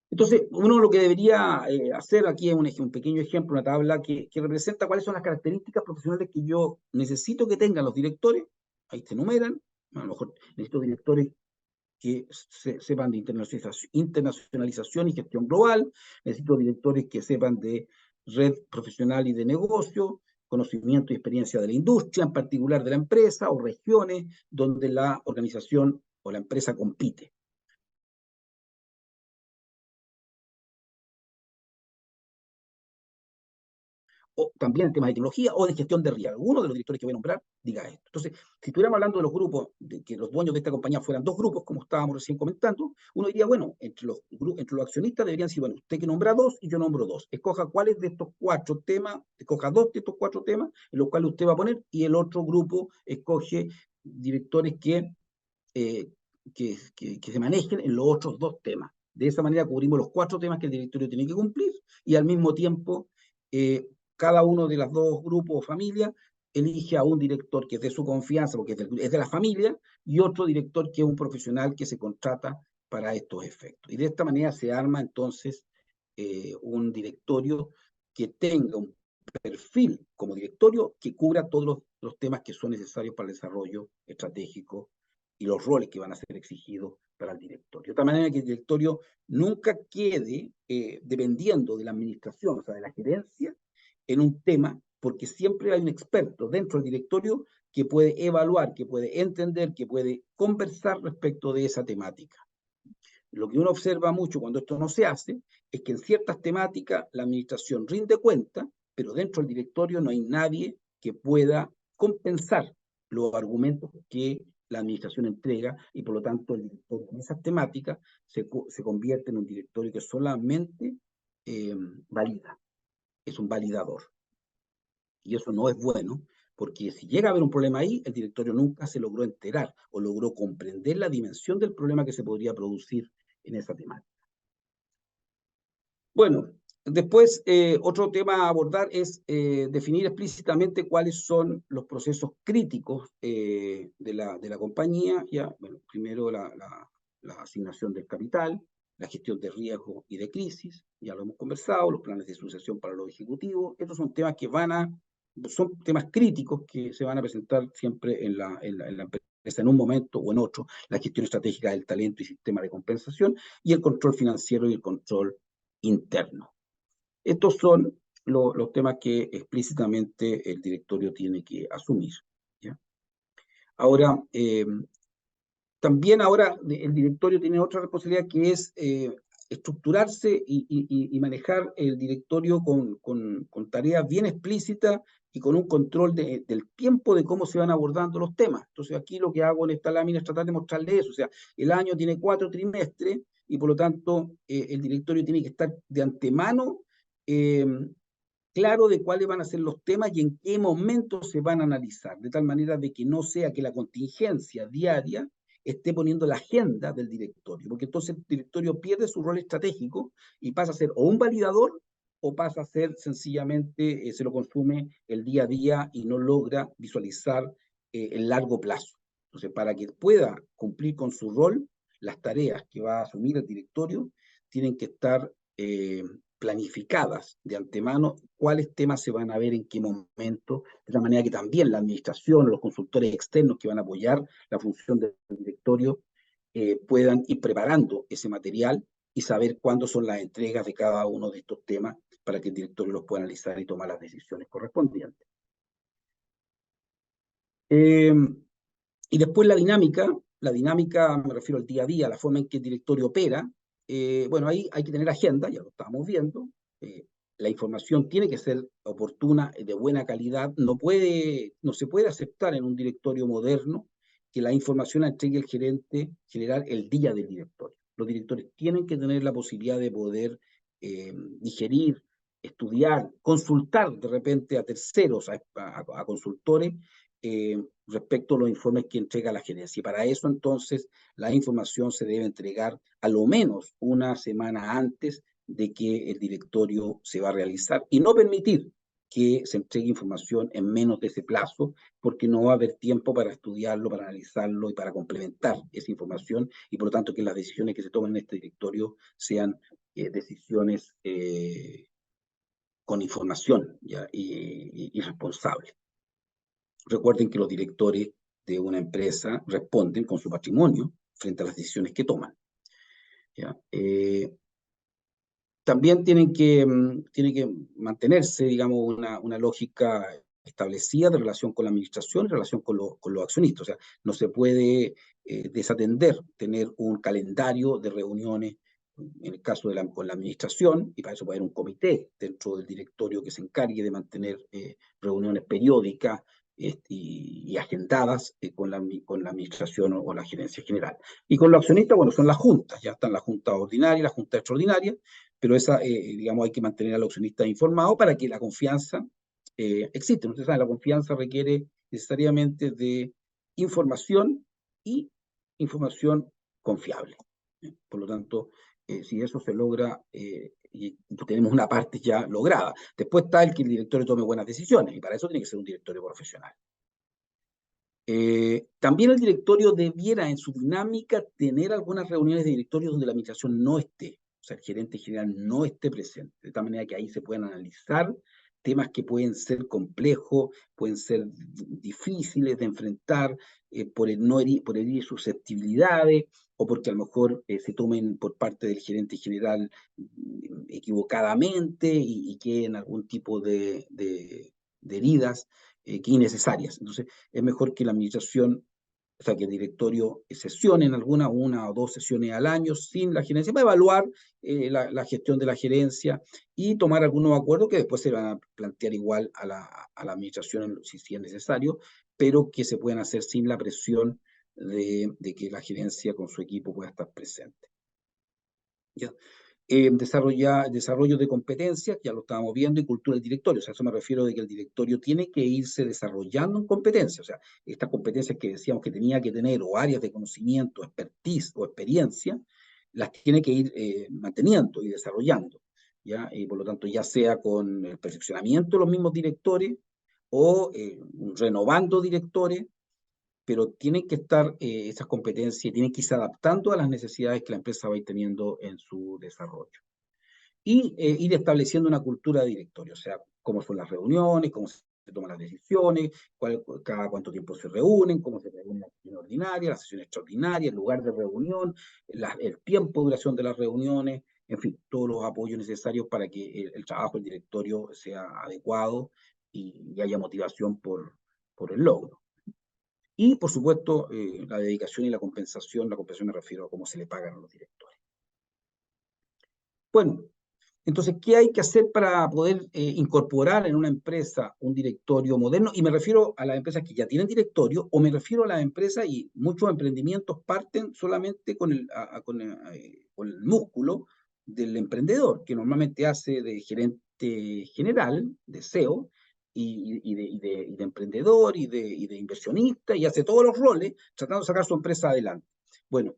B: Entonces, uno lo que debería hacer aquí es un pequeño ejemplo, una tabla que representa cuáles son las características profesionales que yo necesito que tengan los directores. Ahí se enumeran. A lo mejor necesito directores que sepan de internacionalización y gestión global. Necesito directores que sepan de red profesional y de negocio, conocimiento y experiencia de la industria, en particular de la empresa o regiones donde la organización o la empresa compite. O también en temas de tecnología o de gestión de riesgo. Alguno de los directores que voy a nombrar diga esto. Entonces, si estuviéramos hablando de los grupos, de que los dueños de esta compañía fueran dos grupos, como estábamos recién comentando, uno diría, bueno, entre los accionistas deberían decir, bueno, usted que nombra dos y yo nombro dos. Escoja cuáles de estos cuatro temas, escoja dos de estos cuatro temas en los cuales usted va a poner y el otro grupo escoge directores que se manejen en los otros dos temas. De esa manera cubrimos los cuatro temas que el directorio tiene que cumplir y al mismo tiempo cada uno de los dos grupos o familias elige a un director que es de su confianza, porque es de la familia, y otro director que es un profesional que se contrata para estos efectos. Y de esta manera se arma entonces un directorio que tenga un perfil como directorio que cubra todos los temas que son necesarios para el desarrollo estratégico y los roles que van a ser exigidos para el directorio. De tal manera que el directorio nunca quede dependiendo de la administración, o sea, de la gerencia, en un tema, porque siempre hay un experto dentro del directorio que puede evaluar, que puede entender, que puede conversar respecto de esa temática. Lo que uno observa mucho cuando esto no se hace es que en ciertas temáticas la administración rinde cuenta, pero dentro del directorio no hay nadie que pueda compensar los argumentos que la administración entrega y por lo tanto el directorio en esas temáticas se convierte en un directorio que solamente valida, es un validador. Y eso no es bueno, porque si llega a haber un problema ahí, el directorio nunca se logró enterar o logró comprender la dimensión del problema que se podría producir en esa temática. Bueno, después otro tema a abordar es definir explícitamente cuáles son los procesos críticos de la compañía. Ya, bueno, primero la asignación del capital, la gestión de riesgo y de crisis, ya lo hemos conversado, los planes de sucesión para los ejecutivos. Estos son temas que son temas críticos que se van a presentar siempre en la empresa en un momento o en otro, la gestión estratégica del talento y sistema de compensación, y el control financiero y el control interno. Estos son los temas que explícitamente el directorio tiene que asumir, ¿ya? Ahora, también ahora el directorio tiene otra responsabilidad que es estructurarse y manejar el directorio con tareas bien explícitas y con un control del tiempo de cómo se van abordando los temas. Entonces aquí lo que hago en esta lámina es tratar de mostrarle eso. O sea, el año tiene 4 trimestres y por lo tanto el directorio tiene que estar de antemano claro de cuáles van a ser los temas y en qué momento se van a analizar, de tal manera de que no sea que la contingencia diaria esté poniendo la agenda del directorio, porque entonces el directorio pierde su rol estratégico y pasa a ser o un validador o pasa a ser sencillamente, se lo consume el día a día y no logra visualizar el largo plazo. Entonces, para que pueda cumplir con su rol, las tareas que va a asumir el directorio tienen que estar planificadas de antemano, cuáles temas se van a ver en qué momento, de la manera que también la administración, los consultores externos que van a apoyar la función del directorio puedan ir preparando ese material y saber cuándo son las entregas de cada uno de estos temas para que el directorio los pueda analizar y tomar las decisiones correspondientes. Y después la dinámica me refiero al día a día, la forma en que el directorio opera. Bueno, ahí hay que tener agenda, ya lo estamos viendo. La información tiene que ser oportuna, de buena calidad. No se puede aceptar en un directorio moderno que la información la entregue el gerente general el día del directorio. Los directores tienen que tener la posibilidad de poder digerir, estudiar, consultar de repente a terceros, a consultores, respecto a los informes que entrega la gerencia. Y para eso, entonces, la información se debe entregar a lo menos una semana antes de que el directorio se va a realizar y no permitir que se entregue información en menos de ese plazo, porque no va a haber tiempo para estudiarlo, para analizarlo y para complementar esa información, y por lo tanto que las decisiones que se tomen en este directorio sean decisiones con información ¿ya? Y responsables. Recuerden que los directores de una empresa responden con su patrimonio frente a las decisiones que toman. ¿Ya? También tiene que mantenerse, digamos, una lógica establecida de relación con la administración, en relación con los accionistas. O sea, no se puede desatender tener un calendario de reuniones, en el caso con la administración, y para eso puede haber un comité dentro del directorio que se encargue de mantener reuniones periódicas y agendadas con la administración o la gerencia general. Y con los accionistas, bueno, son las juntas, ya están las juntas ordinarias y las juntas extraordinarias, pero digamos, hay que mantener a los accionistas informados para que la confianza existe. Ustedes saben, la confianza requiere necesariamente de información y información confiable. Por lo tanto, si eso se logra, y tenemos una parte ya lograda. Después está el que el directorio tome buenas decisiones, y para eso tiene que ser un directorio profesional. También el directorio debiera en su dinámica tener algunas reuniones de directorio donde la administración no esté, o sea, el gerente general no esté presente, de tal manera que ahí se puedan analizar temas que pueden ser complejos, pueden ser difíciles de enfrentar por herir susceptibilidades o porque a lo mejor se tomen por parte del gerente general equivocadamente y queden algún tipo de heridas que innecesarias. Entonces, es mejor que la administración, o sea, que el directorio sesione en una o dos sesiones al año sin la gerencia para evaluar la gestión de la gerencia y tomar algunos acuerdos que después se van a plantear igual a la administración si es necesario, pero que se puedan hacer sin la presión de que la gerencia con su equipo pueda estar presente. ¿Ya? Desarrollo de competencias, ya lo estábamos viendo, y cultura del directorio. O sea, a eso me refiero de que el directorio tiene que irse desarrollando en competencias. O sea, estas competencias que decíamos que tenía que tener, o áreas de conocimiento, expertise o experiencia, las tiene que ir manteniendo y desarrollando. ¿Ya? Y por lo tanto, ya sea con el perfeccionamiento de los mismos directores o renovando directores, pero tienen que estar esas competencias, tienen que irse adaptando a las necesidades que la empresa va a ir teniendo en su desarrollo. Y ir estableciendo una cultura de directorio, o sea, cómo son las reuniones, cómo se toman las decisiones, cada cuánto tiempo se reúnen, cómo se reúnen la sesión ordinaria, la sesión extraordinaria, el lugar de reunión, el tiempo de duración de las reuniones, en fin, todos los apoyos necesarios para que el trabajo del directorio sea adecuado y haya motivación por el logro. Y, por supuesto, la dedicación y la compensación me refiero a cómo se le pagan a los directores. Bueno, entonces, ¿qué hay que hacer para poder incorporar en una empresa un directorio moderno? Y me refiero a las empresas que ya tienen directorio, o me refiero a las empresas, y muchos emprendimientos parten solamente con el músculo del emprendedor, que normalmente hace de gerente general, de CEO, y de emprendedor, y de inversionista, y hace todos los roles tratando de sacar su empresa adelante. Bueno,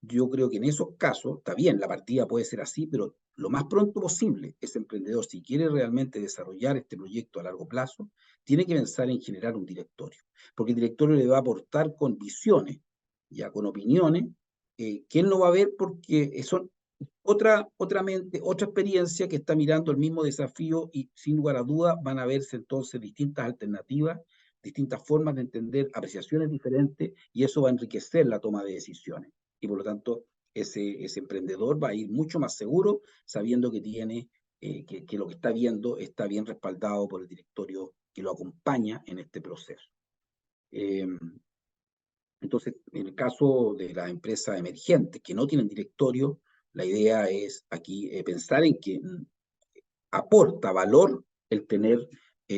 B: yo creo que en esos casos, está bien, la partida puede ser así, pero lo más pronto posible, ese emprendedor, si quiere realmente desarrollar este proyecto a largo plazo, tiene que pensar en generar un directorio, porque el directorio le va a aportar con visiones, ya con opiniones, que él no va a ver porque son otra mente, otra experiencia que está mirando el mismo desafío y sin lugar a dudas van a verse entonces distintas alternativas, distintas formas de entender, apreciaciones diferentes, y eso va a enriquecer la toma de decisiones. Y por lo tanto, ese emprendedor va a ir mucho más seguro sabiendo que tiene, que lo que está viendo está bien respaldado por el directorio que lo acompaña en este proceso. Entonces, en el caso de las empresas emergentes que no tienen directorio, la idea es aquí pensar en que aporta valor el tener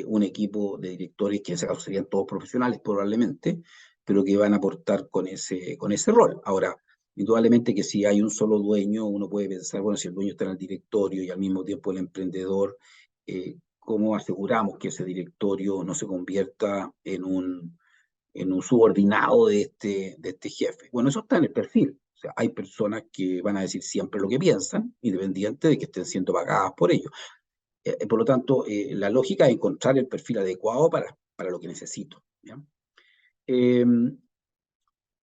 B: un equipo de directores, que en ese caso serían todos profesionales probablemente, pero que van a aportar con ese rol. Ahora, indudablemente que si hay un solo dueño, uno puede pensar, bueno, si el dueño está en el directorio y al mismo tiempo el emprendedor, ¿cómo aseguramos que ese directorio no se convierta en un subordinado de este jefe? Bueno, eso está en el perfil. O sea, hay personas que van a decir siempre lo que piensan, independiente de que estén siendo pagadas por ello. Por lo tanto, la lógica es encontrar el perfil adecuado para lo que necesito, ¿ya?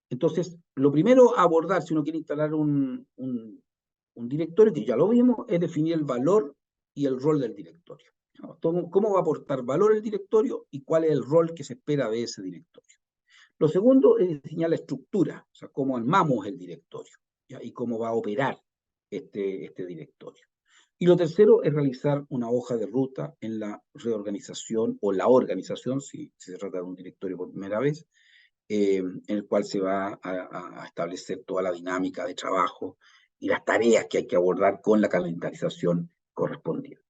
B: Entonces, lo primero a abordar si uno quiere instalar un directorio, que ya lo vimos, es definir el valor y el rol del directorio, ¿no? ¿Cómo va a aportar valor el directorio y cuál es el rol que se espera de ese directorio? Lo segundo es diseñar la estructura, o sea, cómo armamos el directorio, ¿ya? Y cómo va a operar este directorio. Y lo tercero es realizar una hoja de ruta en la reorganización o la organización, si se trata de un directorio por primera vez, en el cual se va a establecer toda la dinámica de trabajo y las tareas que hay que abordar con la calendarización correspondiente.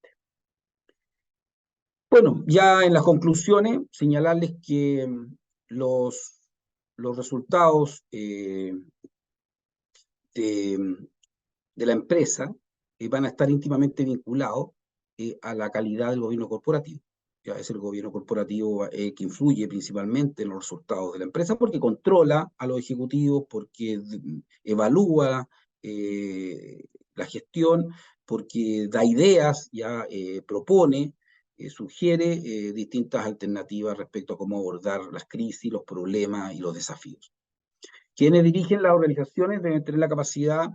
B: Bueno, ya en las conclusiones, señalarles que los resultados de la empresa van a estar íntimamente vinculados a la calidad del gobierno corporativo. Ya es el gobierno corporativo que influye principalmente en los resultados de la empresa porque controla a los ejecutivos, porque evalúa la gestión, porque da ideas, ya propone, sugiere distintas alternativas respecto a cómo abordar las crisis, los problemas y los desafíos. Quienes dirigen las organizaciones deben tener la capacidad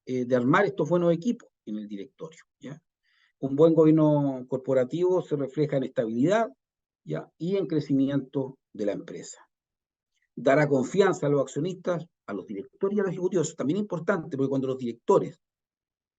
B: de armar estos buenos equipos en el directorio, ¿ya? Un buen gobierno corporativo se refleja en estabilidad, ¿ya? Y en crecimiento de la empresa. Dará confianza a los accionistas, a los directores y a los ejecutivos. Eso es también importante, porque cuando los directores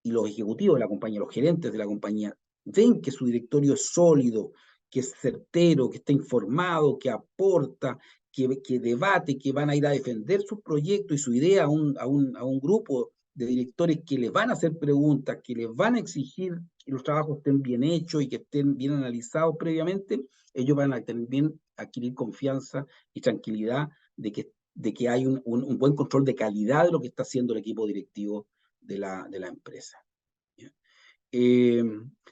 B: y los ejecutivos de la compañía, los gerentes de la compañía, ven que su directorio es sólido, que es certero, que está informado, que aporta, que debate, que van a ir a defender sus proyectos y su idea a un grupo de directores que les van a hacer preguntas, que les van a exigir que los trabajos estén bien hechos y que estén bien analizados previamente, ellos van a también adquirir confianza y tranquilidad de que hay un buen control de calidad de lo que está haciendo el equipo directivo de la empresa. Eh,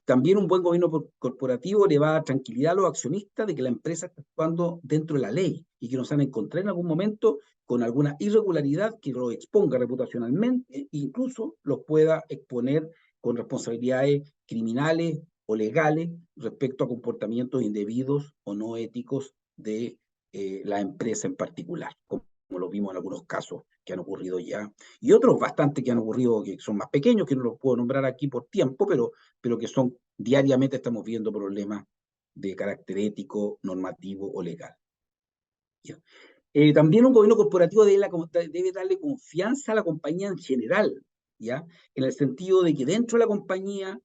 B: También un buen gobierno corporativo le va a dar tranquilidad a los accionistas de que la empresa está actuando dentro de la ley y que no se van a encontrar en algún momento con alguna irregularidad que los exponga reputacionalmente e incluso los pueda exponer con responsabilidades criminales o legales respecto a comportamientos indebidos o no éticos de la empresa en particular, como lo vimos en algunos casos que han ocurrido ya, y otros bastante que han ocurrido que son más pequeños, que no los puedo nombrar aquí por tiempo, pero que son diariamente estamos viendo problemas de carácter ético, normativo o legal. ¿Ya? También un gobierno corporativo debe darle confianza a la compañía en general, ¿ya? En el sentido de que dentro de la compañía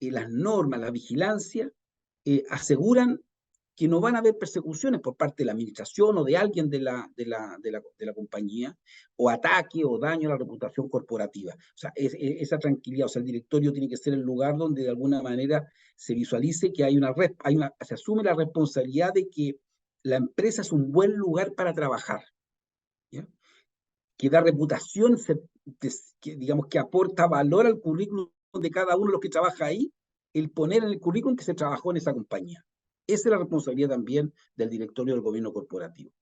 B: las normas, la vigilancia, aseguran que no van a haber persecuciones por parte de la administración o de alguien de la compañía, o ataque o daño a la reputación corporativa. O sea, esa tranquilidad, o sea, el directorio tiene que ser el lugar donde de alguna manera se visualice que se asume la responsabilidad de que la empresa es un buen lugar para trabajar, ¿ya? Que da reputación, digamos que aporta valor al currículum de cada uno de los que trabaja ahí, el poner en el currículum que se trabajó en esa compañía. Esa es la responsabilidad también del directorio del gobierno corporativo.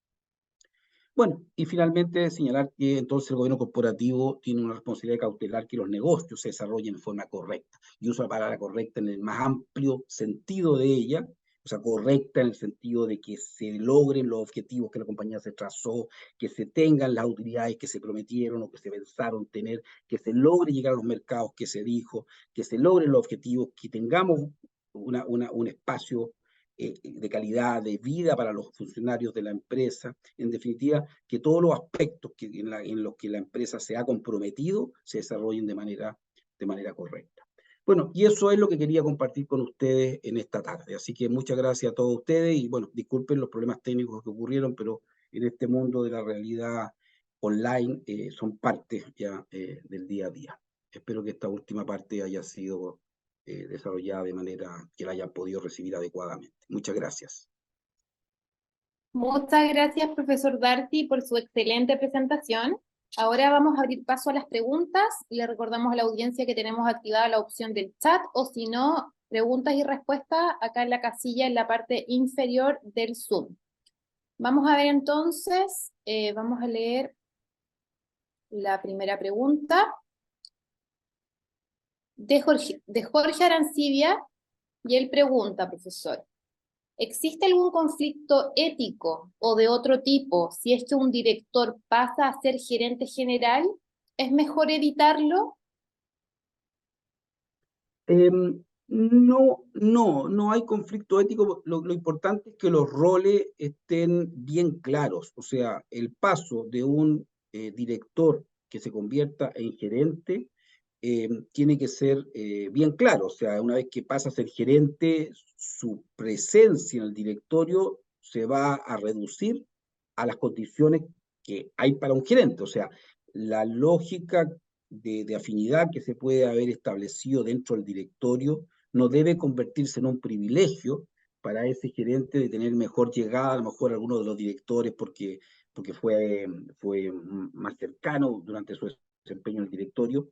B: Bueno, y finalmente señalar que entonces el gobierno corporativo tiene una responsabilidad cautelar que los negocios se desarrollen de forma correcta. Y uso la palabra correcta en el más amplio sentido de ella, o sea, correcta en el sentido de que se logren los objetivos que la compañía se trazó, que se tengan las utilidades que se prometieron o que se pensaron tener, que se logre llegar a los mercados que se dijo, que se logren los objetivos, que tengamos un espacio de calidad de vida para los funcionarios de la empresa. En definitiva, que todos los aspectos en los que la empresa se ha comprometido se desarrollen de manera correcta. Bueno, y eso es lo que quería compartir con ustedes en esta tarde. Así que muchas gracias a todos ustedes y bueno, disculpen los problemas técnicos que ocurrieron, pero en este mundo de la realidad online son parte ya del día a día. Espero que esta última parte haya sido desarrollada de manera que la hayan podido recibir adecuadamente. Muchas gracias.
A: Muchas gracias, profesor Darty, por su excelente presentación. Ahora vamos a abrir paso a las preguntas y le recordamos a la audiencia que tenemos activada la opción del chat, o si no, preguntas y respuestas acá en la casilla en la parte inferior del Zoom. Vamos a ver entonces, vamos a leer la primera pregunta de Jorge Arancibia, y él pregunta, profesor: ¿existe algún conflicto ético o de otro tipo si es que un director pasa a ser gerente general? ¿Es mejor evitarlo?
B: No hay conflicto ético. Lo importante es que los roles estén bien claros. O sea, el paso de un director que se convierta en gerente tiene que ser bien claro. O sea, una vez que pasa a ser gerente, su presencia en el directorio se va a reducir a las condiciones que hay para un gerente. O sea, la lógica de afinidad que se puede haber establecido dentro del directorio no debe convertirse en un privilegio para ese gerente de tener mejor llegada a lo mejor a alguno de los directores porque fue más cercano durante su desempeño en el directorio,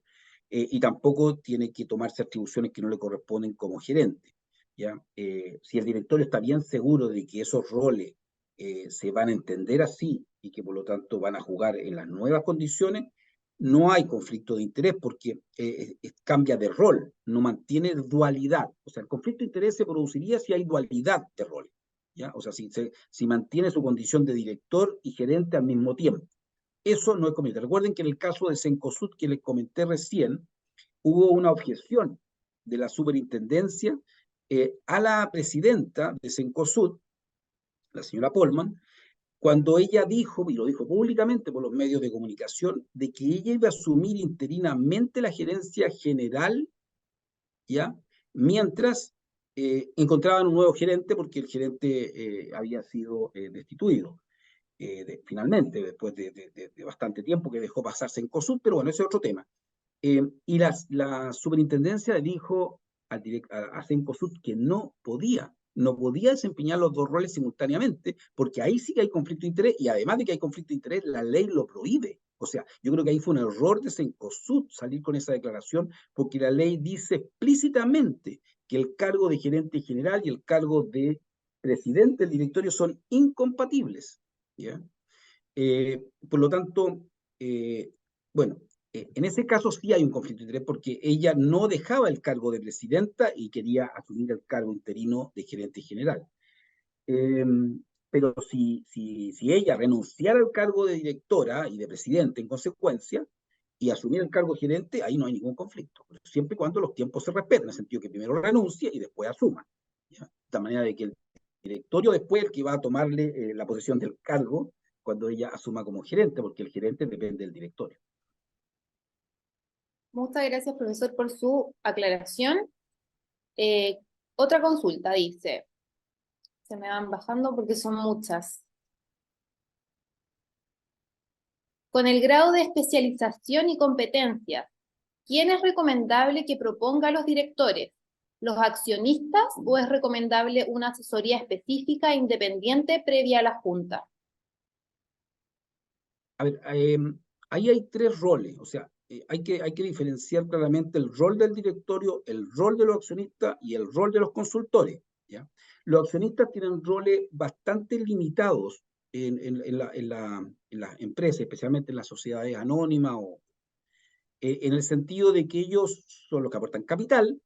B: y tampoco tiene que tomarse atribuciones que no le corresponden como gerente. ¿Ya? Si el directorio está bien seguro de que esos roles se van a entender así y que por lo tanto van a jugar en las nuevas condiciones, no hay conflicto de interés porque cambia de rol, no mantiene dualidad. O sea, el conflicto de interés se produciría si hay dualidad de rol. ¿Ya? O sea, si mantiene su condición de director y gerente al mismo tiempo. Eso no es conveniente. Recuerden que en el caso de Cencosud que les comenté recién, hubo una objeción de la superintendencia a la presidenta de Cencosud, la señora Polman, cuando ella dijo, y lo dijo públicamente por los medios de comunicación, de que ella iba a asumir interinamente la gerencia general, ¿ya? Mientras encontraban un nuevo gerente porque el gerente había sido destituido. Finalmente, después de bastante tiempo que dejó pasarse en COSUD, pero bueno, ese es otro tema. Y la superintendencia le dijo a Cencosud que no podía desempeñar los dos roles simultáneamente, porque ahí sí que hay conflicto de interés, y además de que hay conflicto de interés, la ley lo prohíbe. O sea, yo creo que ahí fue un error de Cencosud salir con esa declaración, porque la ley dice explícitamente que el cargo de gerente general y el cargo de presidente del directorio son incompatibles. ¿Ya? Por lo tanto, bueno, en ese caso sí hay un conflicto de interés porque ella no dejaba el cargo de presidenta y quería asumir el cargo interino de gerente general. Eh, pero si ella renunciara al cargo de directora y de presidente en consecuencia y asumir el cargo de gerente, ahí no hay ningún conflicto. Siempre y cuando los tiempos se respeten, en el sentido que primero renuncie y después asuma. ¿Ya? De tal manera de que el directorio después es el que va a tomarle la posesión del cargo cuando ella asuma como gerente, porque el gerente depende del directorio.
A: Muchas gracias, profesor, por su aclaración. Otra consulta dice, se me van bajando porque son muchas. Con el grado de especialización y competencia, ¿quién es recomendable que proponga a los directores? ¿Los accionistas o es recomendable una asesoría específica e independiente previa a la junta?
B: A ver, ahí hay tres roles, o sea, hay que diferenciar claramente el rol del directorio, el rol de los accionistas y el rol de los consultores. ¿Ya? Los accionistas tienen roles bastante limitados en las empresas, especialmente en las sociedades anónimas, en el sentido de que ellos son los que aportan capital,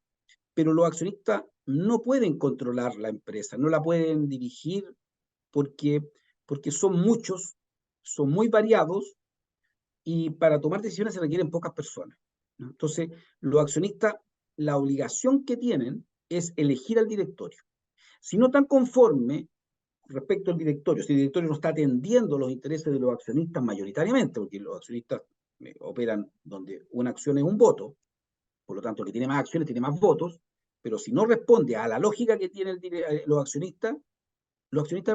B: pero los accionistas no pueden controlar la empresa, no la pueden dirigir porque, porque son muchos, son muy variados y para tomar decisiones se requieren pocas personas, ¿no? Entonces, los accionistas, la obligación que tienen es elegir al directorio. Si no están conformes respecto al directorio, si el directorio no está atendiendo los intereses de los accionistas mayoritariamente, porque los accionistas operan donde una acción es un voto, por lo tanto, el que tiene más acciones tiene más votos, pero si no responde a la lógica que tienen los accionistas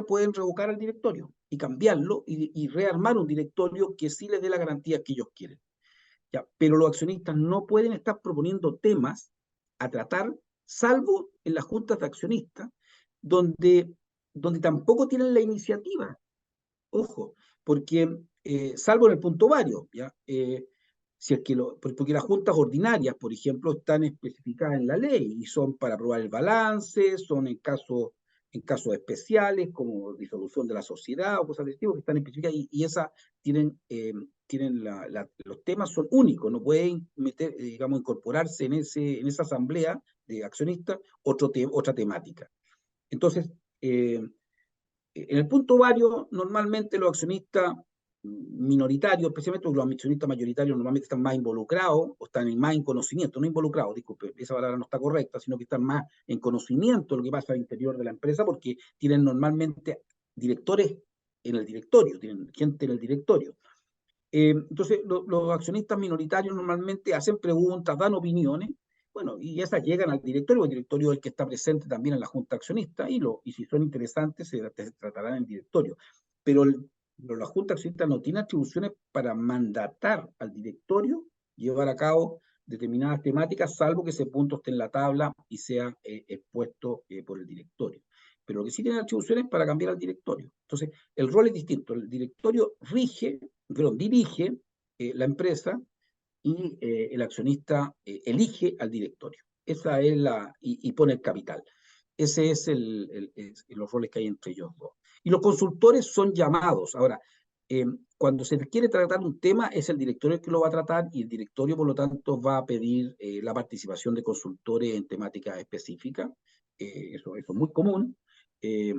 B: pueden revocar al directorio y cambiarlo y rearmar un directorio que sí les dé la garantía que ellos quieren. ¿Ya? Pero los accionistas no pueden estar proponiendo temas a tratar, salvo en las juntas de accionistas, donde tampoco tienen la iniciativa. Ojo, porque salvo en el punto varios, ¿ya? Si es que porque las juntas ordinarias, por ejemplo, están especificadas en la ley y son para aprobar el balance, son en casos especiales como disolución de la sociedad o cosas de este tipo que están especificadas y esas tienen los temas son únicos, no pueden meter, digamos, incorporarse en esa asamblea de accionistas otra temática. Entonces, en el punto varios, normalmente los accionistas minoritarios, especialmente los accionistas mayoritarios, normalmente están más involucrados o están más en conocimiento, no involucrados, disculpe, esa palabra no está correcta, sino que están más en conocimiento de lo que pasa al interior de la empresa porque tienen normalmente directores en el directorio, tienen gente en el directorio. Entonces, los accionistas minoritarios normalmente hacen preguntas, dan opiniones, bueno, y esas llegan al directorio, el directorio es el que está presente también en la junta accionista, y si son interesantes se tratarán en el directorio. Pero la junta accionista no tiene atribuciones para mandatar al directorio llevar a cabo determinadas temáticas, salvo que ese punto esté en la tabla y sea expuesto por el directorio. Pero lo que sí tiene atribuciones para cambiar al directorio. Entonces, el rol es distinto. El directorio dirige la empresa y el accionista elige al directorio. Esa es y pone el capital. Ese es los roles que hay entre ellos dos. Y los consultores son llamados. Ahora, cuando se quiere tratar un tema, es el directorio el que lo va a tratar y el directorio, por lo tanto, va a pedir la participación de consultores en temáticas específicas. Eso es muy común. Eh,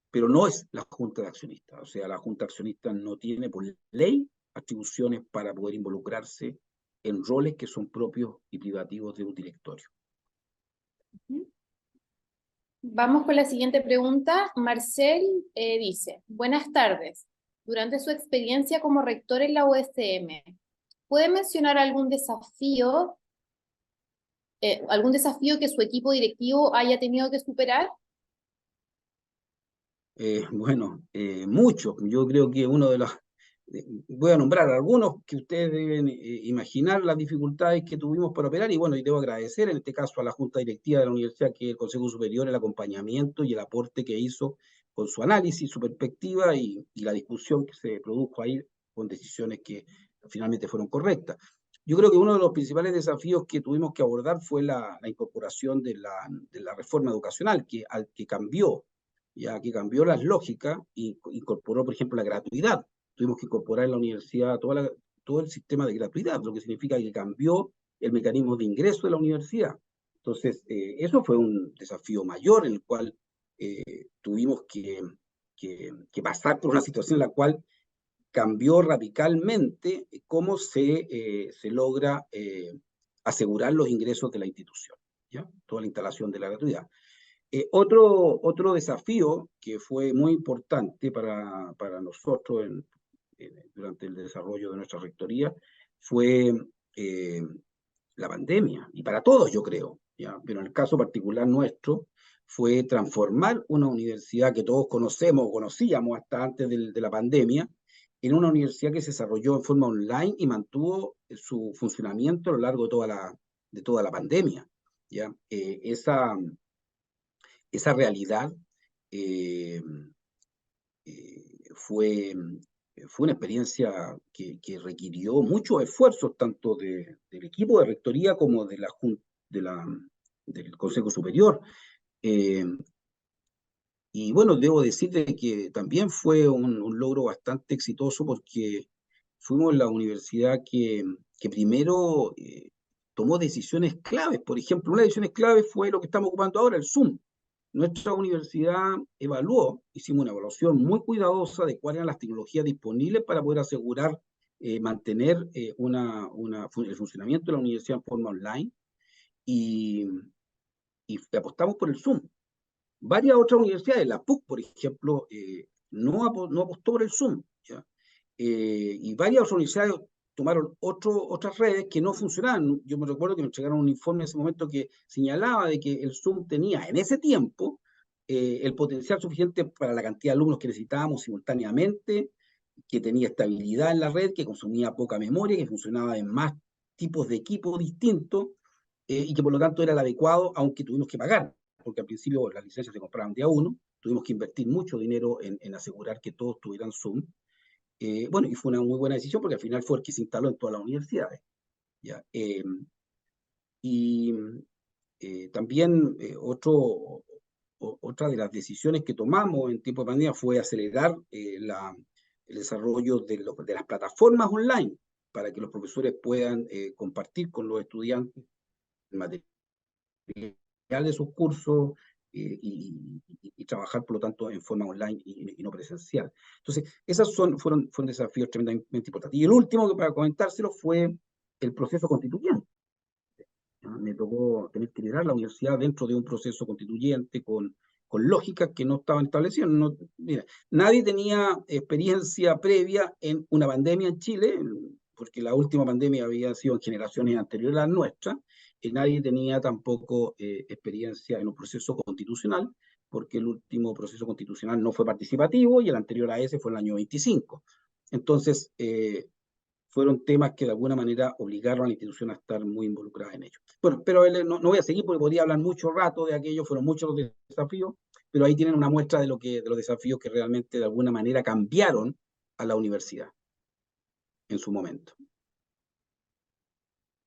B: pero no es la Junta de Accionistas. O sea, la Junta de Accionistas no tiene por ley atribuciones para poder involucrarse en roles que son propios y privativos de un directorio.
A: Vamos con la siguiente pregunta. Marcel dice, buenas tardes. Durante su experiencia como rector en la USM, ¿puede mencionar algún desafío que su equipo directivo haya tenido que superar?
B: Bueno, muchos. Yo creo que uno de los... voy a nombrar algunos que ustedes deben imaginar las dificultades que tuvimos para operar y bueno, y debo agradecer en este caso a la Junta Directiva de la Universidad, que es el Consejo Superior, el acompañamiento y el aporte que hizo con su análisis, su perspectiva y la discusión que se produjo ahí con decisiones que finalmente fueron correctas. Yo creo que uno de los principales desafíos que tuvimos que abordar fue la incorporación de la reforma educacional que cambió, ya que cambió las lógicas y incorporó, por ejemplo, la gratuidad. Tuvimos que incorporar en la universidad todo el sistema de gratuidad, lo que significa que cambió el mecanismo de ingreso de la universidad. Entonces, eso fue un desafío mayor en el cual tuvimos que pasar por una situación en la cual cambió radicalmente cómo se logra asegurar los ingresos de la institución, ¿ya? Toda la instalación de la gratuidad. Otro desafío que fue muy importante para nosotros durante el desarrollo de nuestra rectoría fue la pandemia, y para todos yo creo, ¿ya? Pero en el caso particular nuestro fue transformar una universidad que todos conocíamos hasta antes de la pandemia, en una universidad que se desarrolló en forma online y mantuvo su funcionamiento a lo largo de toda la pandemia, ¿ya? Esa realidad eh, fue, fue una experiencia que requirió muchos esfuerzos, tanto del equipo de rectoría como de del Consejo Superior. Eh, Y bueno, debo decirte que también fue un logro bastante exitoso porque fuimos la universidad que primero tomó decisiones claves. Por ejemplo, una decisión clave fue lo que estamos ocupando ahora, el Zoom. Nuestra universidad evaluó, hicimos una evaluación muy cuidadosa de cuáles eran las tecnologías disponibles para poder asegurar mantener el funcionamiento de la universidad en forma online y, y apostamos por el Zoom. Varias otras universidades, la PUC, por ejemplo, no apostó por el Zoom, ¿ya? Y varias otras universidades tomaron otras redes que no funcionaban. Yo me recuerdo que me entregaron un informe en ese momento que señalaba de que el Zoom tenía en ese tiempo el potencial suficiente para la cantidad de alumnos que necesitábamos simultáneamente, que tenía estabilidad en la red, que consumía poca memoria, que funcionaba en más tipos de equipos distintos y que por lo tanto era el adecuado, aunque tuvimos que pagar, porque al principio las licencias se compraban día uno, tuvimos que invertir mucho dinero en asegurar que todos tuvieran Zoom. Bueno, y fue una muy buena decisión porque al final fue el que se instaló en todas las universidades. ¿Ya? Y también otra de las decisiones que tomamos en tiempo de pandemia fue acelerar el desarrollo de las plataformas online para que los profesores puedan compartir con los estudiantes el material de sus cursos y trabajar, por lo tanto, en forma online y no presencial. Entonces, fueron desafíos tremendamente importantes. Y el último que para comentárselo fue el proceso constituyente. Me tocó tener que liderar la universidad dentro de un proceso constituyente con lógicas que no estaban establecidas. No, mira, nadie tenía experiencia previa en una pandemia en Chile, porque la última pandemia había sido en generaciones anteriores a las nuestras, y nadie tenía tampoco experiencia en un proceso constitucional, porque el último proceso constitucional no fue participativo y el anterior a ese fue el año 25. Entonces, fueron temas que de alguna manera obligaron a la institución a estar muy involucrada en ello. Bueno, pero no voy a seguir porque podría hablar mucho rato de aquello, fueron muchos los desafíos, pero ahí tienen una muestra de los desafíos que realmente de alguna manera cambiaron a la universidad en su momento.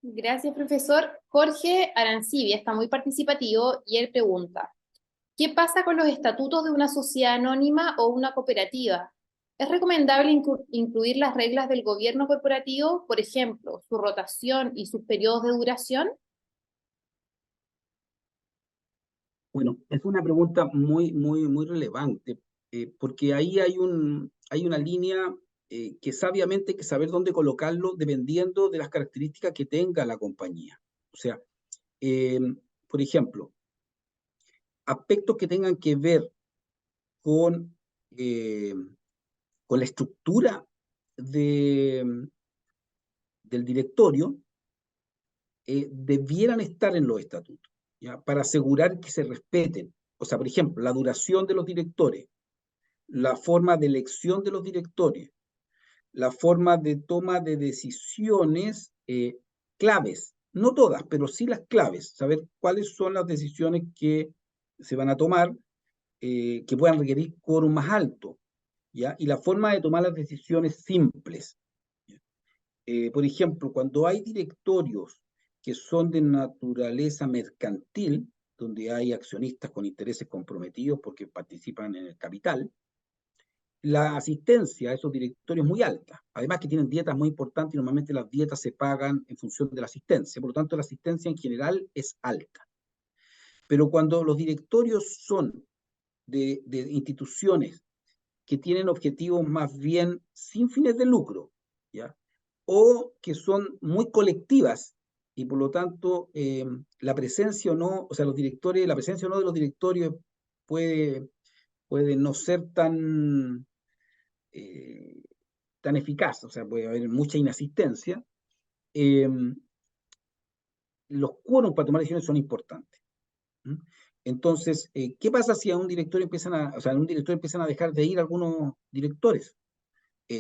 A: Gracias, profesor. Jorge Arancibia está muy participativo y él pregunta, ¿qué pasa con los estatutos de una sociedad anónima o una cooperativa? ¿Es recomendable incluir las reglas del gobierno corporativo, por ejemplo, su rotación y sus periodos de duración?
B: Bueno, es una pregunta muy relevante, porque ahí hay una línea que sabiamente hay que saber dónde colocarlo dependiendo de las características que tenga la compañía. O sea, eh, por ejemplo, aspectos que tengan que ver con, eh, con la estructura de, del directorio, debieran estar en los estatutos, ¿ya? Para asegurar que se respeten. O sea, por ejemplo, la duración de los directores, la forma de elección de los directores, la forma de toma de decisiones claves, no todas, pero sí las claves, saber cuáles son las decisiones que se van a tomar, que puedan requerir quórum más alto, ¿ya? Y la forma de tomar las decisiones simples. Por ejemplo, cuando hay directorios que son de naturaleza mercantil, donde hay accionistas con intereses comprometidos porque participan en el capital, la asistencia a esos directorios es muy alta. Además que tienen dietas muy importantes y normalmente las dietas se pagan en función de la asistencia. Por lo tanto, la asistencia en general es alta. Pero cuando los directorios son de instituciones que tienen objetivos más bien sin fines de lucro, ¿ya? O que son muy colectivas y por lo tanto la presencia o no, o sea, la presencia o no de los directorios puede, puede no ser eh, tan eficaz, o sea, puede haber mucha inasistencia, eh, los quórums para tomar decisiones son importantes. ¿Mm? Entonces, ¿qué pasa si a un directorio o sea, en un directorio empiezan a dejar de ir algunos directores?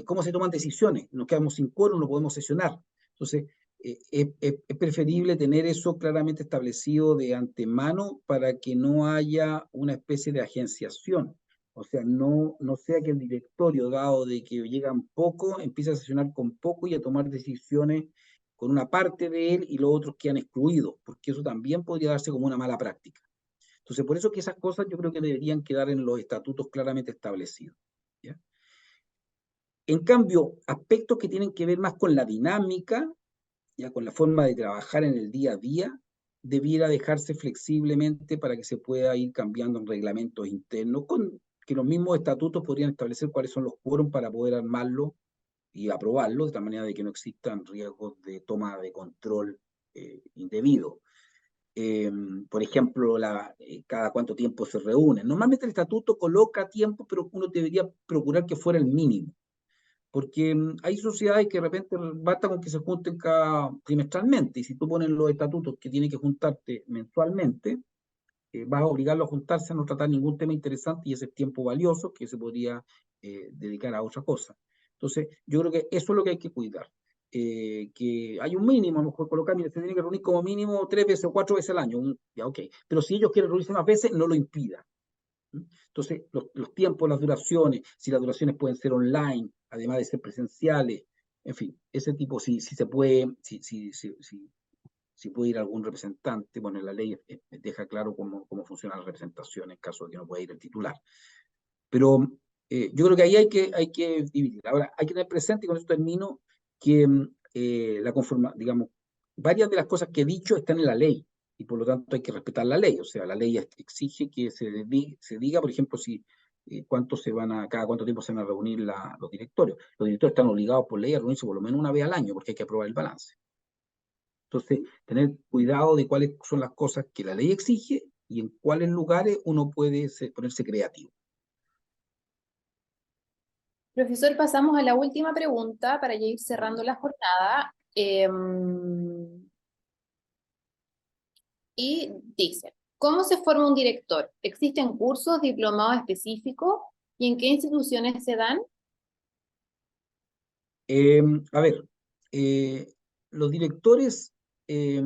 B: ¿Cómo se toman decisiones? Nos quedamos sin quórum, no podemos sesionar. Entonces, es preferible tener eso claramente establecido de antemano para que no haya una especie de agenciación. O sea, no sea que el directorio, dado de que llegan poco, empiece a sesionar con poco y a tomar decisiones con una parte de él y los otros quedan excluidos, porque eso también podría darse como una mala práctica. Entonces, por eso que esas cosas yo creo que deberían quedar en los estatutos claramente establecidos, ¿ya? En cambio, aspectos que tienen que ver más con la dinámica, ya con la forma de trabajar en el día a día, debiera dejarse flexiblemente para que se pueda ir cambiando en reglamentos internos, con que los mismos estatutos podrían establecer cuáles son los quórum para poder armarlo y aprobarlo, de tal manera de que no existan riesgos de toma de control indebido. Por ejemplo, cada cuánto tiempo se reúnen. Normalmente el estatuto coloca tiempo, pero uno debería procurar que fuera el mínimo, porque hay sociedades que de repente basta con que se junten cada trimestralmente, y si tú pones los estatutos que tienen que juntarte mensualmente, vas a obligarlo a juntarse, a no tratar ningún tema interesante, y ese es tiempo valioso que se podría dedicar a otra cosa. Entonces, yo creo que eso es lo que hay que cuidar. Que hay un mínimo, a lo mejor colocar, mira, se tiene que reunir como mínimo 3 veces o 4 veces al año, ya, ok. Pero si ellos quieren reunirse más veces, no lo impida. Entonces, los tiempos, las duraciones, si las duraciones pueden ser online, además de ser presenciales, en fin, ese tipo, si se puede, si puede ir algún representante, bueno, la ley deja claro cómo funciona la representación en caso de que no pueda ir el titular. Pero yo creo que ahí hay que dividir. Ahora, hay que tener presente, y con esto termino, que digamos, varias de las cosas que he dicho están en la ley, y por lo tanto hay que respetar la ley. O sea, la ley exige que se diga, por ejemplo, si cada cuánto tiempo se van a reunir los directorios. Los directorios están obligados por ley a reunirse por lo menos una vez al año, porque hay que aprobar el balance. Entonces, tener cuidado de cuáles son las cosas que la ley exige y en cuáles lugares uno puede ponerse creativo.
A: Profesor, pasamos a la última pregunta para ya ir cerrando la jornada. Y dice, ¿cómo se forma un director? ¿Existen cursos, diplomados específicos? ¿Y en qué instituciones se dan?
B: A ver, los directores, eh,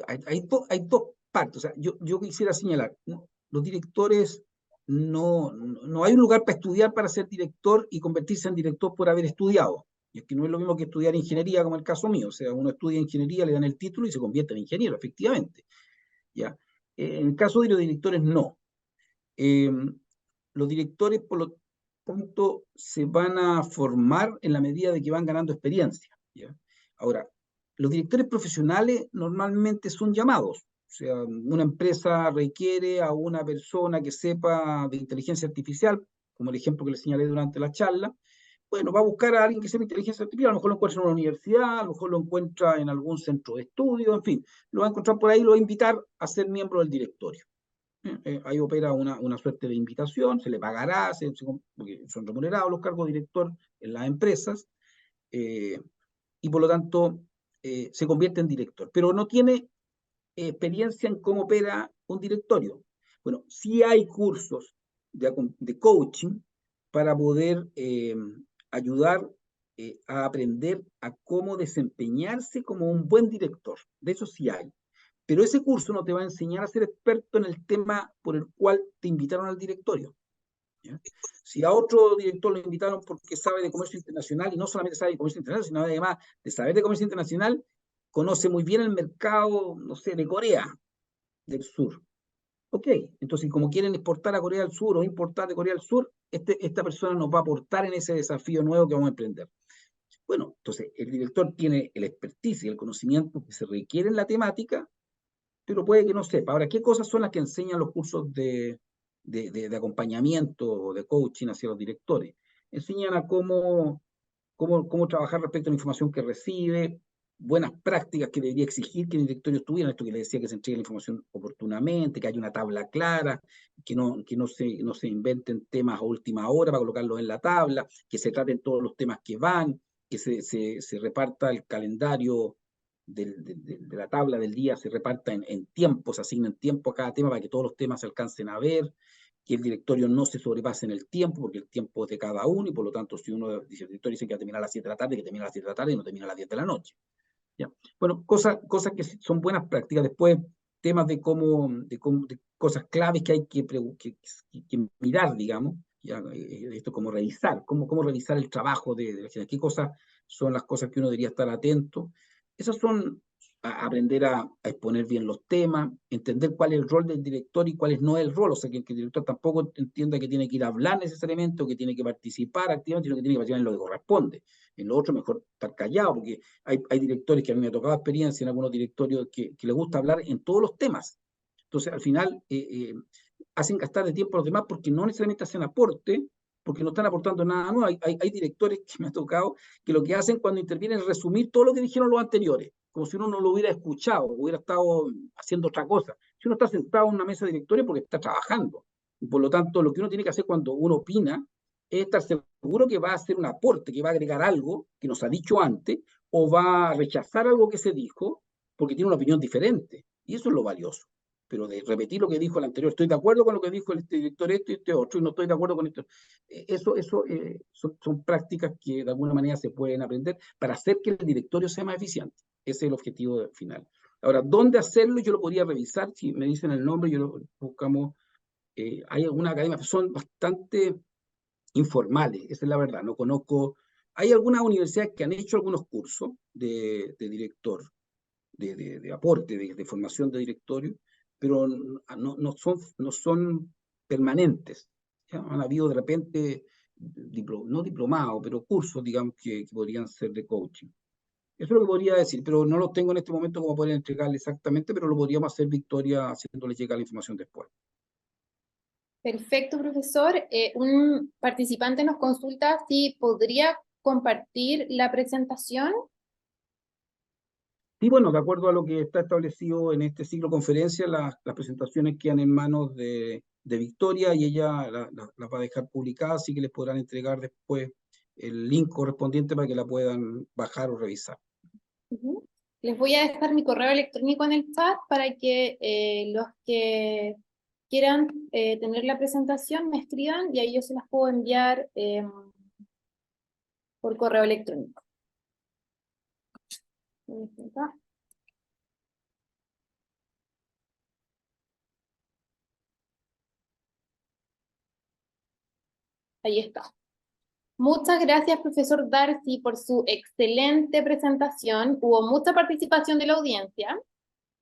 B: hay dos partes. O sea, yo quisiera señalar, ¿no? Los directores, no hay un lugar para estudiar para ser director y convertirse en director por haber estudiado. Y es que no es lo mismo que estudiar ingeniería, como el caso mío. O sea, uno estudia ingeniería, le dan el título y se convierte en ingeniero, efectivamente. ¿Ya? En el caso de los directores, no. Eh, los directores, por lo tanto, se van a formar en la medida de que van ganando experiencia, ¿ya? Ahora, los directores profesionales normalmente son llamados. O sea, una empresa requiere a una persona que sepa de inteligencia artificial, como el ejemplo que les señalé durante la charla. Bueno, va a buscar a alguien que sepa inteligencia artificial, a lo mejor lo encuentra en una universidad, a lo mejor lo encuentra en algún centro de estudio, en fin, lo va a encontrar por ahí, lo va a invitar a ser miembro del directorio. Ahí opera una suerte de invitación, se le pagará, porque son remunerados los cargos de director en las empresas, eh, y por lo tanto se convierte en director, pero no tiene experiencia en cómo opera un directorio. Bueno, sí hay cursos de coaching para poder ayudar a aprender a cómo desempeñarse como un buen director. De eso sí hay. Pero ese curso no te va a enseñar a ser experto en el tema por el cual te invitaron al directorio, ¿ya? Si a otro director lo invitaron porque sabe de comercio internacional, y no solamente sabe de comercio internacional, sino además de saber de comercio internacional, conoce muy bien el mercado, no sé, de Corea del Sur. Ok, entonces como quieren exportar a Corea del Sur o importar de Corea del Sur, esta persona nos va a aportar en ese desafío nuevo que vamos a emprender. Bueno, entonces el director tiene el expertise y el conocimiento que se requiere en la temática, pero puede que no sepa. Ahora, ¿qué cosas son las que enseñan los cursos de acompañamiento o de coaching hacia los directores? Enseñan a cómo trabajar respecto a la información que recibe, buenas prácticas que debería exigir que el directorio tuviera, esto que le decía, que se entregue la información oportunamente, que haya una tabla clara, que no se inventen temas a última hora para colocarlos en la tabla, que se traten todos los temas que van, que se reparta el calendario de la tabla del día, se reparta en tiempos, se asignen tiempo a cada tema para que todos los temas se alcancen a ver, que el directorio no se sobrepase en el tiempo, porque el tiempo es de cada uno, y por lo tanto, si uno dice, el directorio dice que va a terminar a las 7 de la tarde, que termina a las 7 de la tarde y no termina a las 10 de la noche. ¿Ya? Bueno, cosas que son buenas prácticas. Después, temas de cosas claves que hay que mirar, digamos, ¿ya? Esto como revisar, cómo revisar el trabajo de la gente, qué cosas son las cosas que uno debería estar atento. Esas son aprender a exponer bien los temas, entender cuál es el rol del director y cuál no es el rol, o sea, que el director tampoco entienda que tiene que ir a hablar necesariamente o que tiene que participar activamente, sino que tiene que participar en lo que corresponde. En lo otro mejor estar callado, porque hay directores que a mí me ha tocado experiencia en algunos directorios que les gusta hablar en todos los temas. Entonces, al final, hacen gastar de tiempo a los demás porque no necesariamente hacen aporte, porque no están aportando nada nuevo. Hay directores que me ha tocado que lo que hacen cuando intervienen es resumir todo lo que dijeron los anteriores, como si uno no lo hubiera escuchado, hubiera estado haciendo otra cosa. Si uno está sentado en una mesa directoria porque está trabajando, y por lo tanto lo que uno tiene que hacer cuando uno opina es estar seguro que va a hacer un aporte, que va a agregar algo que nos ha dicho antes, o va a rechazar algo que se dijo porque tiene una opinión diferente. Y eso es lo valioso. Pero de repetir lo que dijo el anterior, estoy de acuerdo con lo que dijo este director esto y este otro, y no estoy de acuerdo con esto. Son prácticas que de alguna manera se pueden aprender para hacer que el directorio sea más eficiente. Ese es el objetivo final. Ahora, ¿dónde hacerlo? Yo lo podría revisar, si me dicen el nombre, yo lo buscamos. Hay algunas academias que son bastante informales, esa es la verdad, no conozco. Hay algunas universidades que han hecho algunos cursos de director, de aporte, de formación de directorio, pero no son permanentes. ¿Ya? Han habido de repente, no diplomados, pero cursos, digamos, que podrían ser de coaching. Eso es lo que podría decir, pero no lo tengo en este momento como poder entregarle exactamente, pero lo podríamos hacer, Victoria, haciéndole llegar la información después.
A: Perfecto, profesor. Un participante nos consulta si podría compartir la presentación.
B: Y bueno, de acuerdo a lo que está establecido en este ciclo de conferencias, las presentaciones quedan en manos de Victoria y ella las va a dejar publicadas, así que les podrán entregar después el link correspondiente para que la puedan bajar o revisar.
A: Ujú. Les voy a dejar mi correo electrónico en el chat para que los que quieran tener la presentación me escriban y ahí yo se las puedo enviar por correo electrónico. Ahí está. Muchas gracias, profesor Darcy, por su excelente presentación. Hubo mucha participación de la audiencia,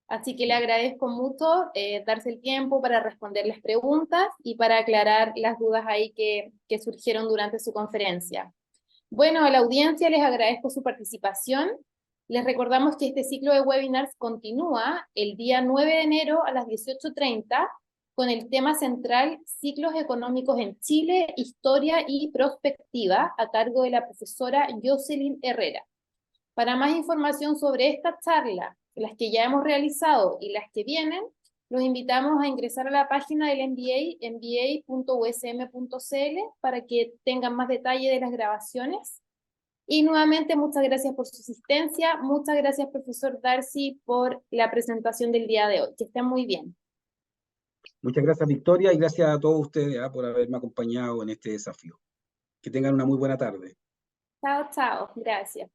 A: así que le agradezco mucho darse el tiempo para responder las preguntas y para aclarar las dudas ahí que surgieron durante su conferencia. Bueno, a la audiencia les agradezco su participación. Les recordamos que este ciclo de webinars continúa el día 9 de enero a las 18:30 con el tema central Ciclos Económicos en Chile, Historia y Prospectiva, a cargo de la profesora Jocelyn Herrera. Para más información sobre esta charla, las que ya hemos realizado y las que vienen, los invitamos a ingresar a la página del MBA, mba.usm.cl, para que tengan más detalle de las grabaciones. Y nuevamente, muchas gracias por su asistencia. Muchas gracias, profesor Darcy, por la presentación del día de hoy. Que estén muy bien.
B: Muchas gracias, Victoria, y gracias a todos ustedes por haberme acompañado en este desafío. Que tengan una muy buena tarde.
A: Chao, chao. Gracias.